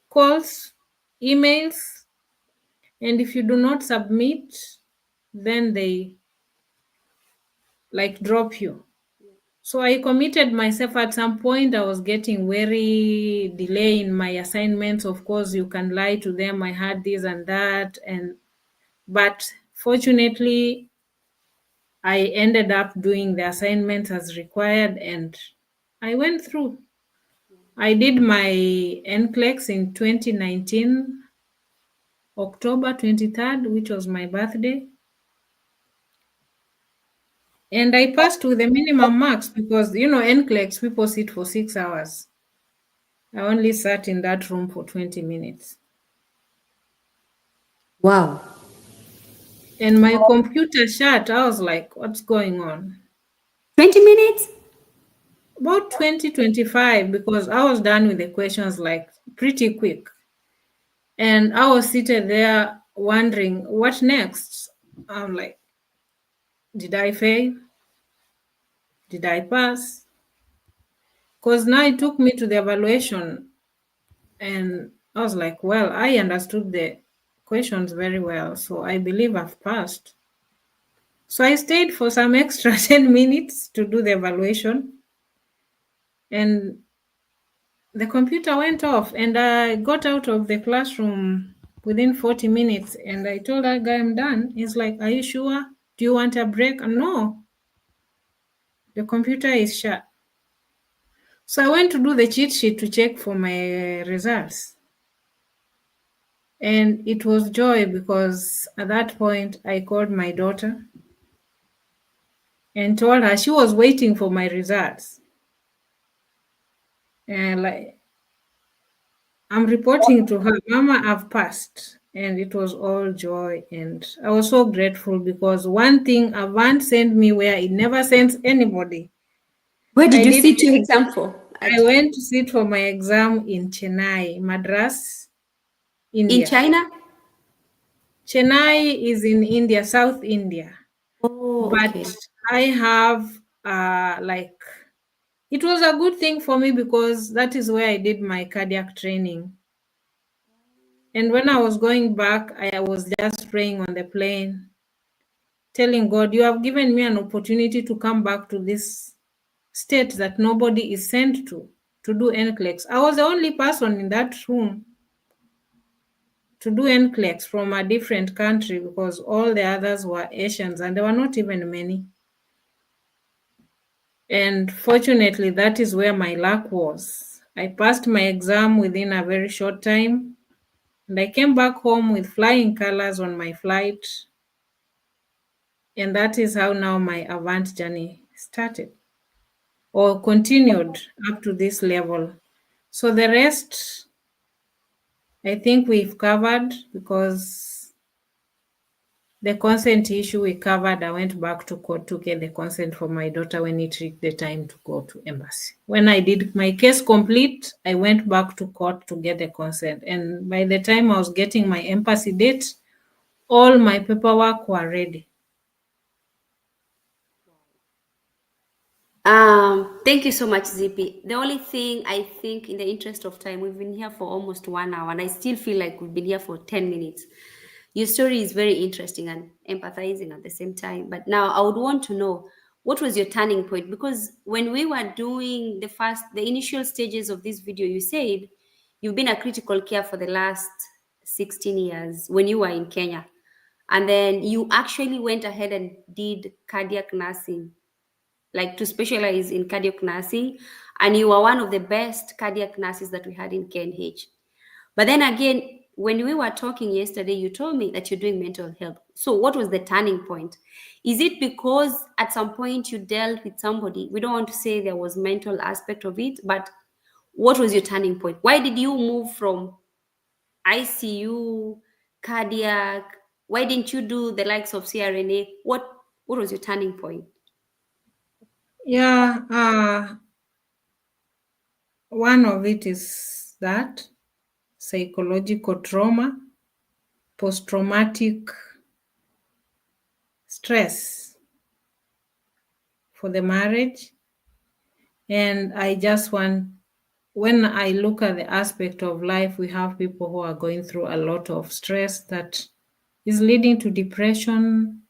calls, emails, and if you do not submit, then they like drop you. So I committed myself. At some point I was getting very delay in my assignments. Of course, you can lie to them. I had this and that, but fortunately I ended up doing the assignments as required, and I went through. I did my NCLEX in 2019, October 23rd, which was my birthday. And I passed with the minimum marks because, NCLEX, people sit for 6 hours. I only sat in that room for 20 minutes. Wow. And my computer shut. I was like, what's going on? 20 minutes? About 2025, because I was done with the questions like pretty quick. And I was seated there wondering, what next? I'm like, did I fail? Did I pass? Because now it took me to the evaluation, and I was like, well, I understood the questions very well, so I believe I've passed. So I stayed for some extra 10 minutes to do the evaluation, and the computer went off, and I got out of the classroom within 40 minutes, and I told that guy, I'm done. He's like, are you sure? Do you want a break? No, the computer is shut. So I went to do the cheat sheet to check for my results. And it was joy because at that point I called my daughter and told her she was waiting for my results. And like I'm reporting to her, Mama, I've passed. and it was all joy. And I was so grateful because one thing Avant sent me where it never sends anybody. Where did I you did. sit your exam for? I went to sit for my exam in Chennai, Madras, In India. China? Chennai is in India, South India. Oh, But okay. I have like it was a good thing for me because that is where I did my cardiac training. And when I was going back, I was just praying on the plane, telling God, you have given me an opportunity to come back to this state that nobody is sent to do NCLEX. I was the only person in that room to do NCLEX from a different country because all the others were Asians and there were not even many. And fortunately, that is where my luck was. I passed my exam within a very short time and I came back home with flying colors on my flight. And that is how now my Avant journey started or continued up to this level. So the rest, I think we've covered because the consent issue we covered. I went back to court to get the consent for my daughter when it reached the time to go to embassy. When I did my case complete, I went back to court to get the consent. And by the time I was getting my embassy date, all my paperwork were ready. Thank you so much, Zippy. The only thing I think, in the interest of time, we've been here for almost 1 hour, and I still feel like we've been here for 10 minutes. Your story is very interesting and empathizing at the same time. But now I would want to know, what was your turning point? Because when we were doing the initial stages of this video, you said you've been a critical care for the last 16 years when you were in Kenya. And then you actually went ahead and did cardiac nursing, like to specialize in cardiac nursing, and you were one of the best cardiac nurses that we had in KNH. But then again, when we were talking yesterday, you told me that you're doing mental health. So what was the turning point? Is it because at some point you dealt with somebody? We don't want to say there was mental aspect of it, but what was your turning point? Why did you move from ICU, cardiac? Why didn't you do the likes of CRNA? What was your turning point? Yeah, one of it is that psychological trauma, post traumatic stress for the marriage. And I just want, when I look at the aspect of life, we have people who are going through a lot of stress that is leading to depression.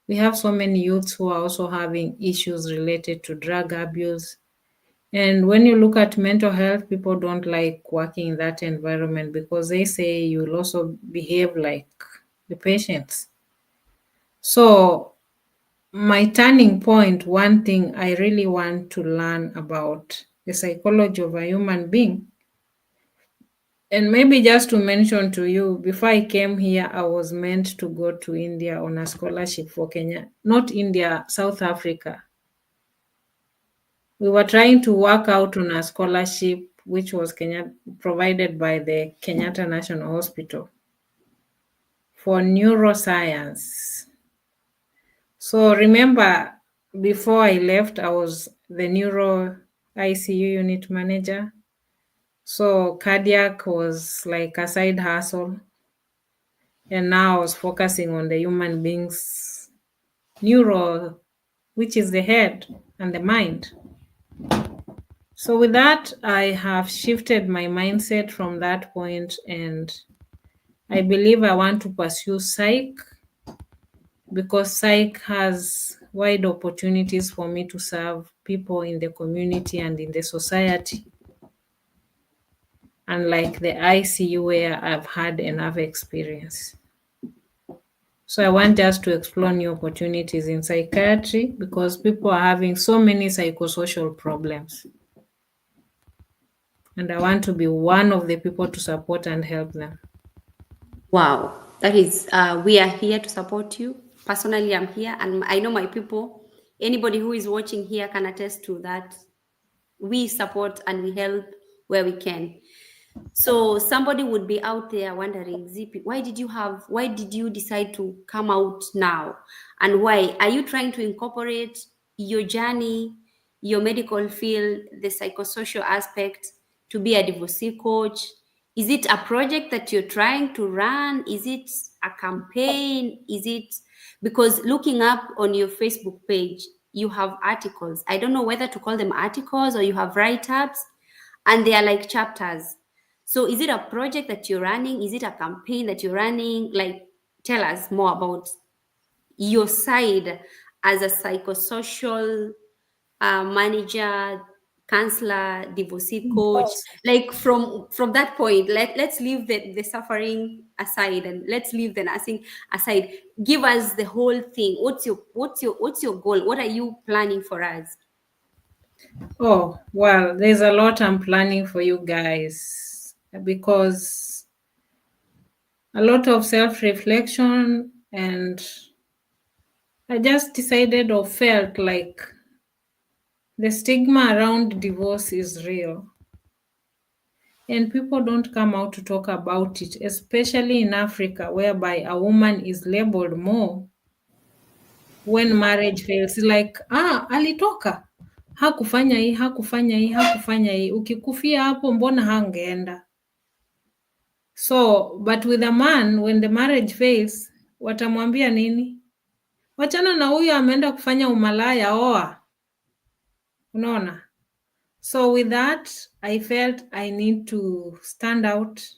We have so many youths who are also having issues related to drug abuse. And when you look at mental health, people don't like working in that environment because they say you'll also behave like the patients. So, my turning point, one thing I really want to learn about the psychology of a human being. And maybe just to mention to you, before I came here, I was meant to go to India on a scholarship for Kenya, not India, South Africa. We were trying to work out on a scholarship which was provided by the Kenyatta National Hospital for neuroscience. So remember, before I left, I was the neuro ICU unit manager. So cardiac was like a side hustle. And now I was focusing on the human being's neuro, which is the head and the mind. So with that, I have shifted my mindset from that point, and I believe I want to pursue psych because psych has wide opportunities for me to serve people in the community and in the society. Unlike the ICU where I've had enough experience. So I want us to explore new opportunities in psychiatry because people are having so many psychosocial problems. And I want to be one of the people to support and help them. Wow, that is, we are here to support you. Personally, I'm here, and I know my people, anybody who is watching here can attest to that. We support and we help where we can. So somebody would be out there wondering, ZP, why did you decide to come out now? And why? Are you trying to incorporate your journey, your medical field, the psychosocial aspect to be a divorcee coach? Is it a project that you're trying to run? Is it a campaign? Is it because looking up on your Facebook page, you have articles. I don't know whether to call them articles or you have write ups, and they are like chapters. So is it a project that you're running? Is it a campaign that you're running? Like, tell us more about your side as a psychosocial manager, counselor, divorcee coach. Like from that point, let's leave the suffering aside and let's leave the nursing aside. Give us the whole thing. What's your goal? What are you planning for us? Oh, well, there's a lot I'm planning for you guys because a lot of self reflection, and I just decided or felt like the stigma around divorce is real. And people don't come out to talk about it, especially in Africa, whereby a woman is labeled more when marriage fails. Like, alitoka, hakufanya hii, hakufanya hii, hakufanya hii. Ukikufia hapo, mbona hangeenda? So, but with a man, when the marriage fails, watamwambia nini? Wachana na huyu ameenda kufanya umalaya, oa. Unaona? So with that, I felt I need to stand out,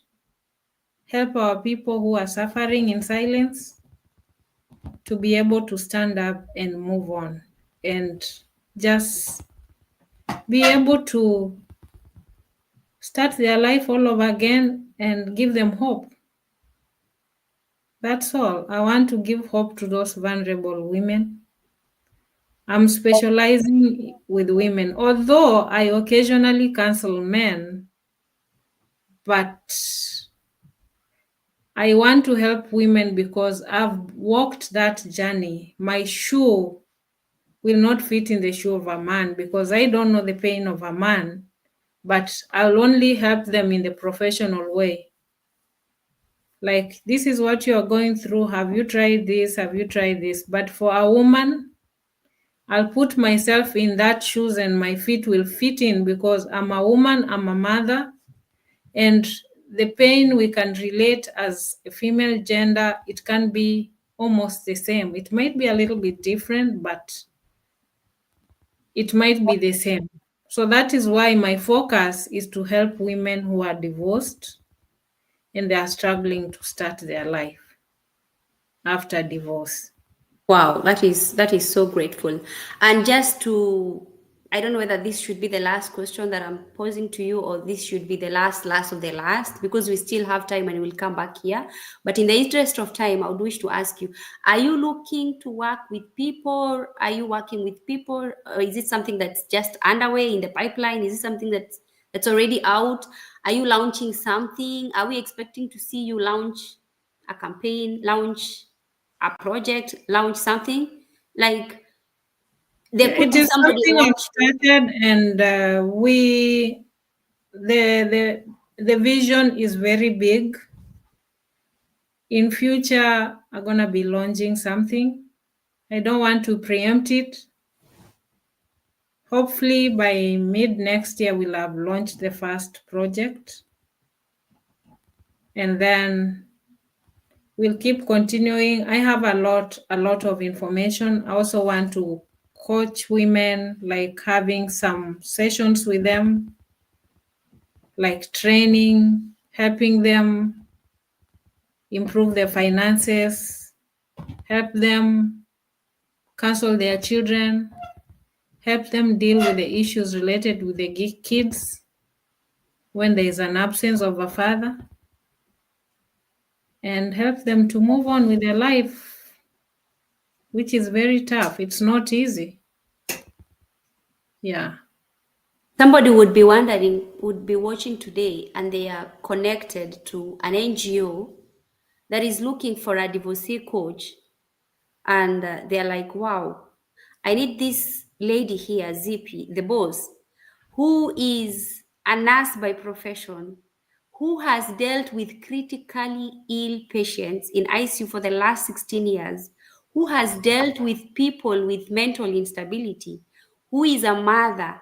help our people who are suffering in silence to be able to stand up and move on and just be able to start their life all over again and give them hope. That's all. I want to give hope to those vulnerable women. I'm specializing with women, although I occasionally counsel men, but I want to help women because I've walked that journey. My shoe will not fit in the shoe of a man because I don't know the pain of a man, but I'll only help them in the professional way. Like, this is what you are going through. Have you tried this? Have you tried this? But for a woman, I'll put myself in that shoes and my feet will fit in because I'm a woman, I'm a mother, and the pain we can relate as a female gender, it can be almost the same. It might be a little bit different, but it might be the same. So that is why my focus is to help women who are divorced and they are struggling to start their life after divorce. Wow, that is so grateful. And just to, I don't know whether this should be the last question that I'm posing to you, or this should be the last of the last, because we still have time and we'll come back here. But in the interest of time, I would wish to ask you: are you looking to work with people? Are you working with people? Or is it something that's just underway in the pipeline? Is it something that's already out? Are you launching something? Are we expecting to see you launch a campaign, launch a project, launch something? Like, there could It be is somebody something I've watching. started, and the vision is very big. In future, I'm gonna be launching something. I don't want to preempt it. Hopefully by mid next year we'll have launched the first project, and then we'll keep continuing. I have a lot of information. I also want to coach women, like having some sessions with them, like training, helping them improve their finances, help them counsel their children, help them deal with the issues related with the kids when there is an absence of a father, and help them to move on with their life, which is very tough. It's not easy. Yeah. Somebody would be wondering, would be watching today, and they are connected to an NGO that is looking for a divorcee coach, and they're like, wow, I need this lady here, ZP, the boss, who is a nurse by profession, who has dealt with critically ill patients in ICU for the last 16 years, who has dealt with people with mental instability, who is a mother,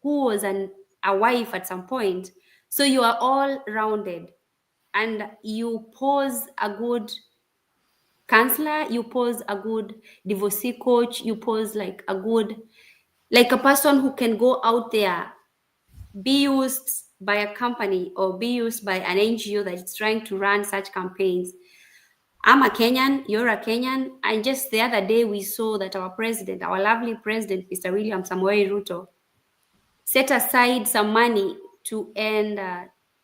who was a wife at some point. So you are all rounded and you pose a good counselor, you pose a good divorcee coach, you pose like a good, like a person who can go out there, be used by a company or be used by an NGO that is trying to run such campaigns. I'm a Kenyan, you're a Kenyan, and just the other day we saw that our president, our lovely president, Mr. William Samoei Ruto, set aside some money to end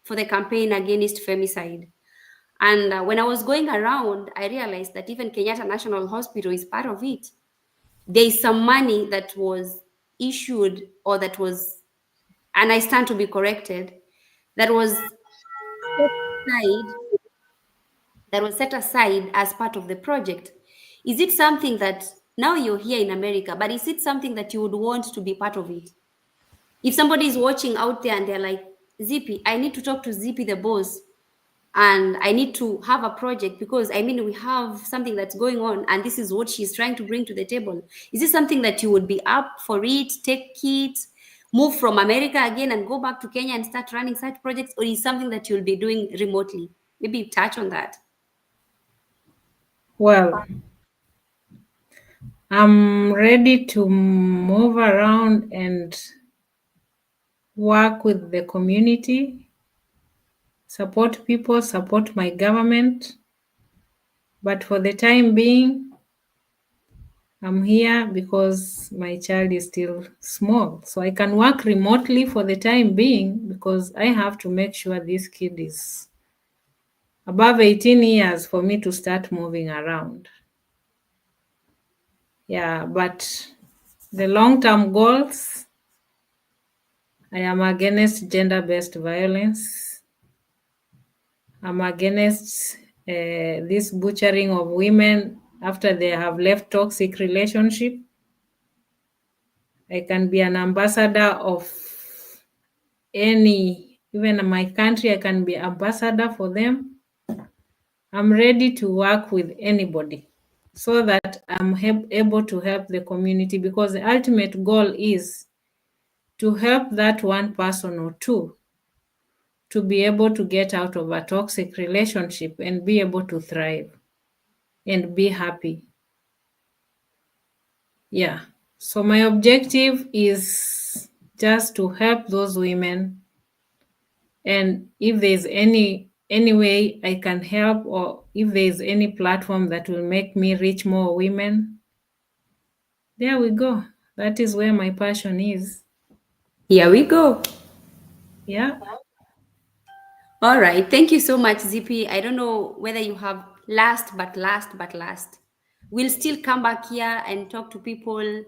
for the campaign against femicide. And when I was going around, I realized that even Kenyatta National Hospital is part of it. There is some money that was issued or that was, and I stand to be corrected, that was set aside, as part of the project. Is it something that now you're here in America, but is it something that you would want to be part of it? If somebody is watching out there and they're like, Zippy, I need to talk to Zippy the boss and I need to have a project because I mean we have something that's going on and this is what she's trying to bring to the table. Is this something that you would be up for it, take it, move from America again and go back to Kenya and start running such projects, or is something that you'll be doing remotely? Maybe touch on that. Well, I'm ready to move around and work with the community, support people, support my government. But for the time being, I'm here because my child is still small. So I can work remotely for the time being because I have to make sure this kid is above 18 years for me to start moving around. Yeah, but the long term goals, I am against gender based violence. I'm against this butchering of women after they have left toxic relationship. I can be an ambassador of any, even my country, I can be ambassador for them. I'm ready to work with anybody so that I'm able to help the community, because the ultimate goal is to help that one person or two to be able to get out of a toxic relationship and be able to thrive and be happy. Yeah. So my objective is just to help those women, and if there's any way I can help, or if there's any platform that will make me reach more women, there we go. That is where my passion is. Here we go. Yeah. All right. Thank you so much, Zippy. I don't know whether you have last. We'll still come back here and talk to people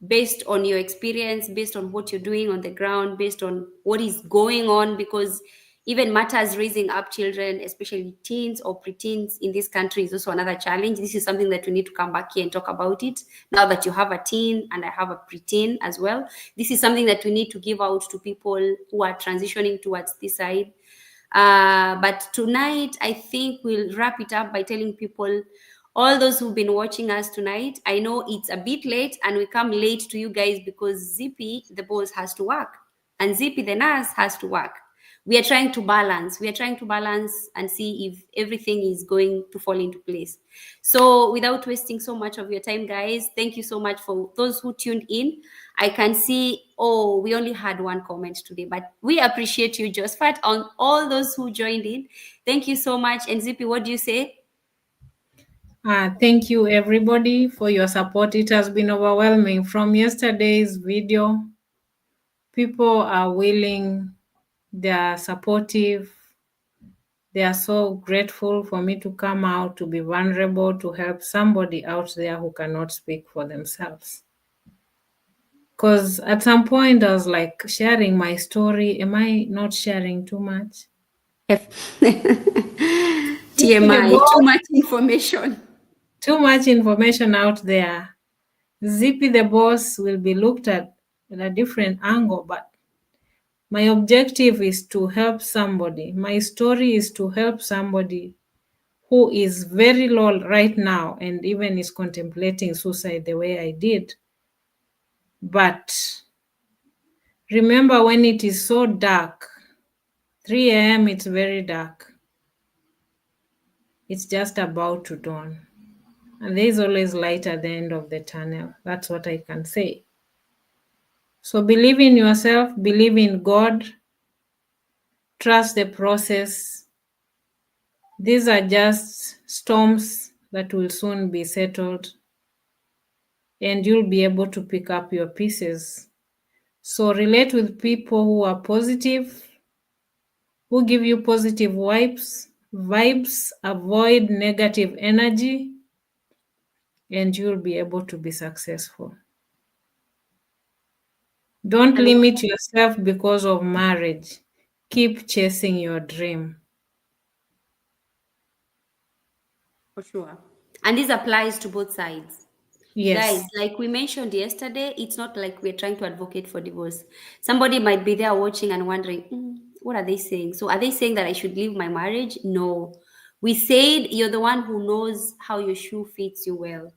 based on your experience, based on what you're doing on the ground, based on what is going on, because even matters raising up children, especially teens or preteens in this country, is also another challenge. This is something that we need to come back here and talk about it. Now that you have a teen and I have a preteen as well, this is something that we need to give out to people who are transitioning towards this side. But tonight, I think we'll wrap it up by telling people, all those who've been watching us tonight, I know it's a bit late and we come late to you guys because Zippy, the boss, has to work and Zippy, the nurse, has to work. We are trying to balance. We are trying to balance and see if everything is going to fall into place. So without wasting so much of your time, guys, thank you so much for those who tuned in. I can see, oh, we only had one comment today, but we appreciate you, Josephat, on all those who joined in. Thank you so much. And Zippy, what do you say? Thank you everybody for your support. It has been overwhelming. From yesterday's video, people are willing, they are supportive, they are so grateful for me to come out, to be vulnerable, to help somebody out there who cannot speak for themselves. Because at some point I was like, sharing my story, am I not sharing too much? TMI, too much information. Too much information out there. Zippy the boss will be looked at in a different angle, but My objective is to help somebody. My story is to help somebody who is very low right now and even is contemplating suicide the way I did. But remember, when it is so dark, 3 a.m., it's very dark. It's just about to dawn. And there is always light at the end of the tunnel. That's what I can say. So believe in yourself, believe in God, trust the process. These are just storms that will soon be settled, and you'll be able to pick up your pieces. So relate with people who are positive, who give you positive vibes, avoid negative energy, and you'll be able to be successful. Don't And limit yourself because of marriage. Keep chasing your dream. for sure. And this applies to both sides. Guys, Yes. like we mentioned yesterday, it's not like we're trying to advocate for divorce. Somebody might be there watching and wondering, what are they saying? So, are they saying that I should leave my marriage? No. We said you're the one who knows how your shoe fits you well.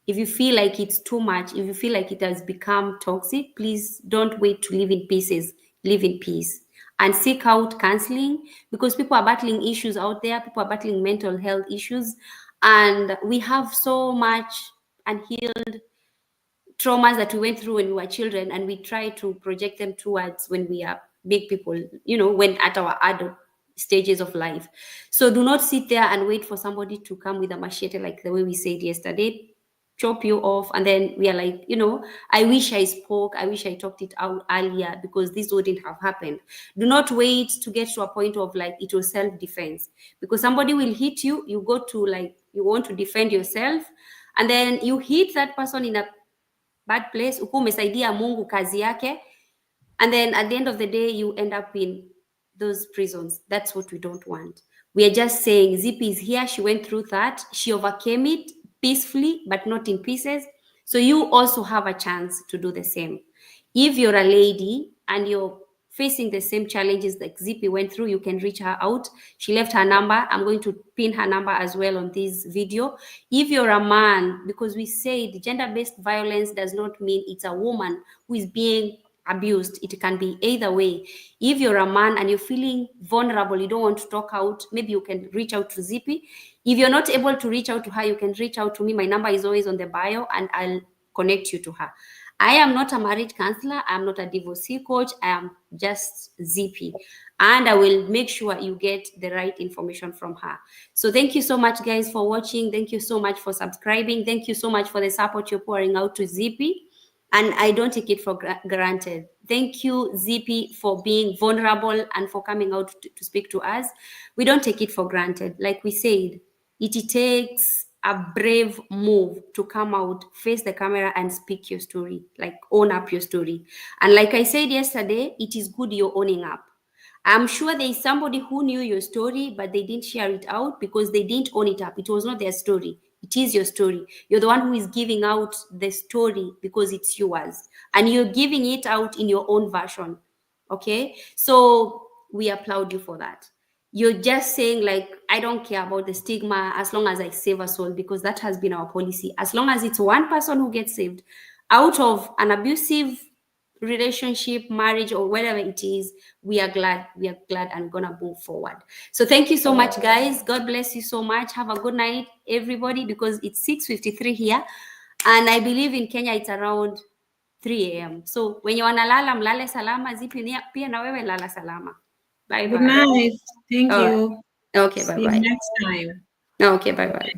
If you feel like it's too much, if you feel like it has become toxic, please don't wait to live in pieces. Live in peace and seek out counseling, because people are battling issues out there. People are battling mental health issues, and we have so much unhealed traumas that we went through when we were children, and we try to project them towards when we are big people, when at our adult stages of life. So do not sit there and wait for somebody to come with a machete, like the way we said yesterday, chop you off, and then we are like, I wish I spoke, I wish I talked it out earlier, because this wouldn't have happened. Do not wait to get to a point of like it was self-defense, because somebody will hit you, you go to like you want to defend yourself, and then you hit that person in a bad place, huku umesaidia Mungu kazi yake, and then at the end of the day you end up in those prisons. That's what we don't want. We are just saying Zippy is here, she went through that, she overcame it peacefully but not in pieces. So you also have a chance to do the same. If you're a lady and you're facing the same challenges that Zippy went through, you can reach her out. She left her number. I'm going to pin her number as well on this video. If you're a man, because we said gender-based violence does not mean it's a woman who is being abused. It can be either way. If you're a man and you're feeling vulnerable, you don't want to talk out, maybe you can reach out to Zippy. If you're not able to reach out to her, you can reach out to me. My number is always on the bio, and I'll connect you to her. I am not a marriage counselor. I'm not a divorcee coach. I am just Zippy. And I will make sure you get the right information from her. So thank you so much, guys, for watching. Thank you so much for subscribing. Thank you so much for the support you're pouring out to Zippy. And I don't take it for granted. Thank you, Zippy, for being vulnerable and for coming out to speak to us. We don't take it for granted. Like we said, it takes a brave move to come out, face the camera, and speak your story, like own up your story. And like I said yesterday, it is good you're owning up. I'm sure there is somebody who knew your story, but they didn't share it out because they didn't own it up. It was not their story. It is your story. You're the one who is giving out the story because it's yours. And you're giving it out in your own version. Okay? So we applaud you for that. You're just saying, like, I don't care about the stigma as long as I save a soul, because that has been our policy. As long as it's one person who gets saved out of an abusive relationship, marriage, or whatever it is, we are glad and gonna move forward. So thank you so much, guys. God bless you so much. Have a good night, everybody, because it's 6:53 here, and I believe in Kenya it's around 3 a.m. So when you wanalala, mlale salama. Zipi pia na wewe lala salama. Bye Good bye. night. Thank All right. you. Okay, bye See you bye. next time. Okay, bye bye.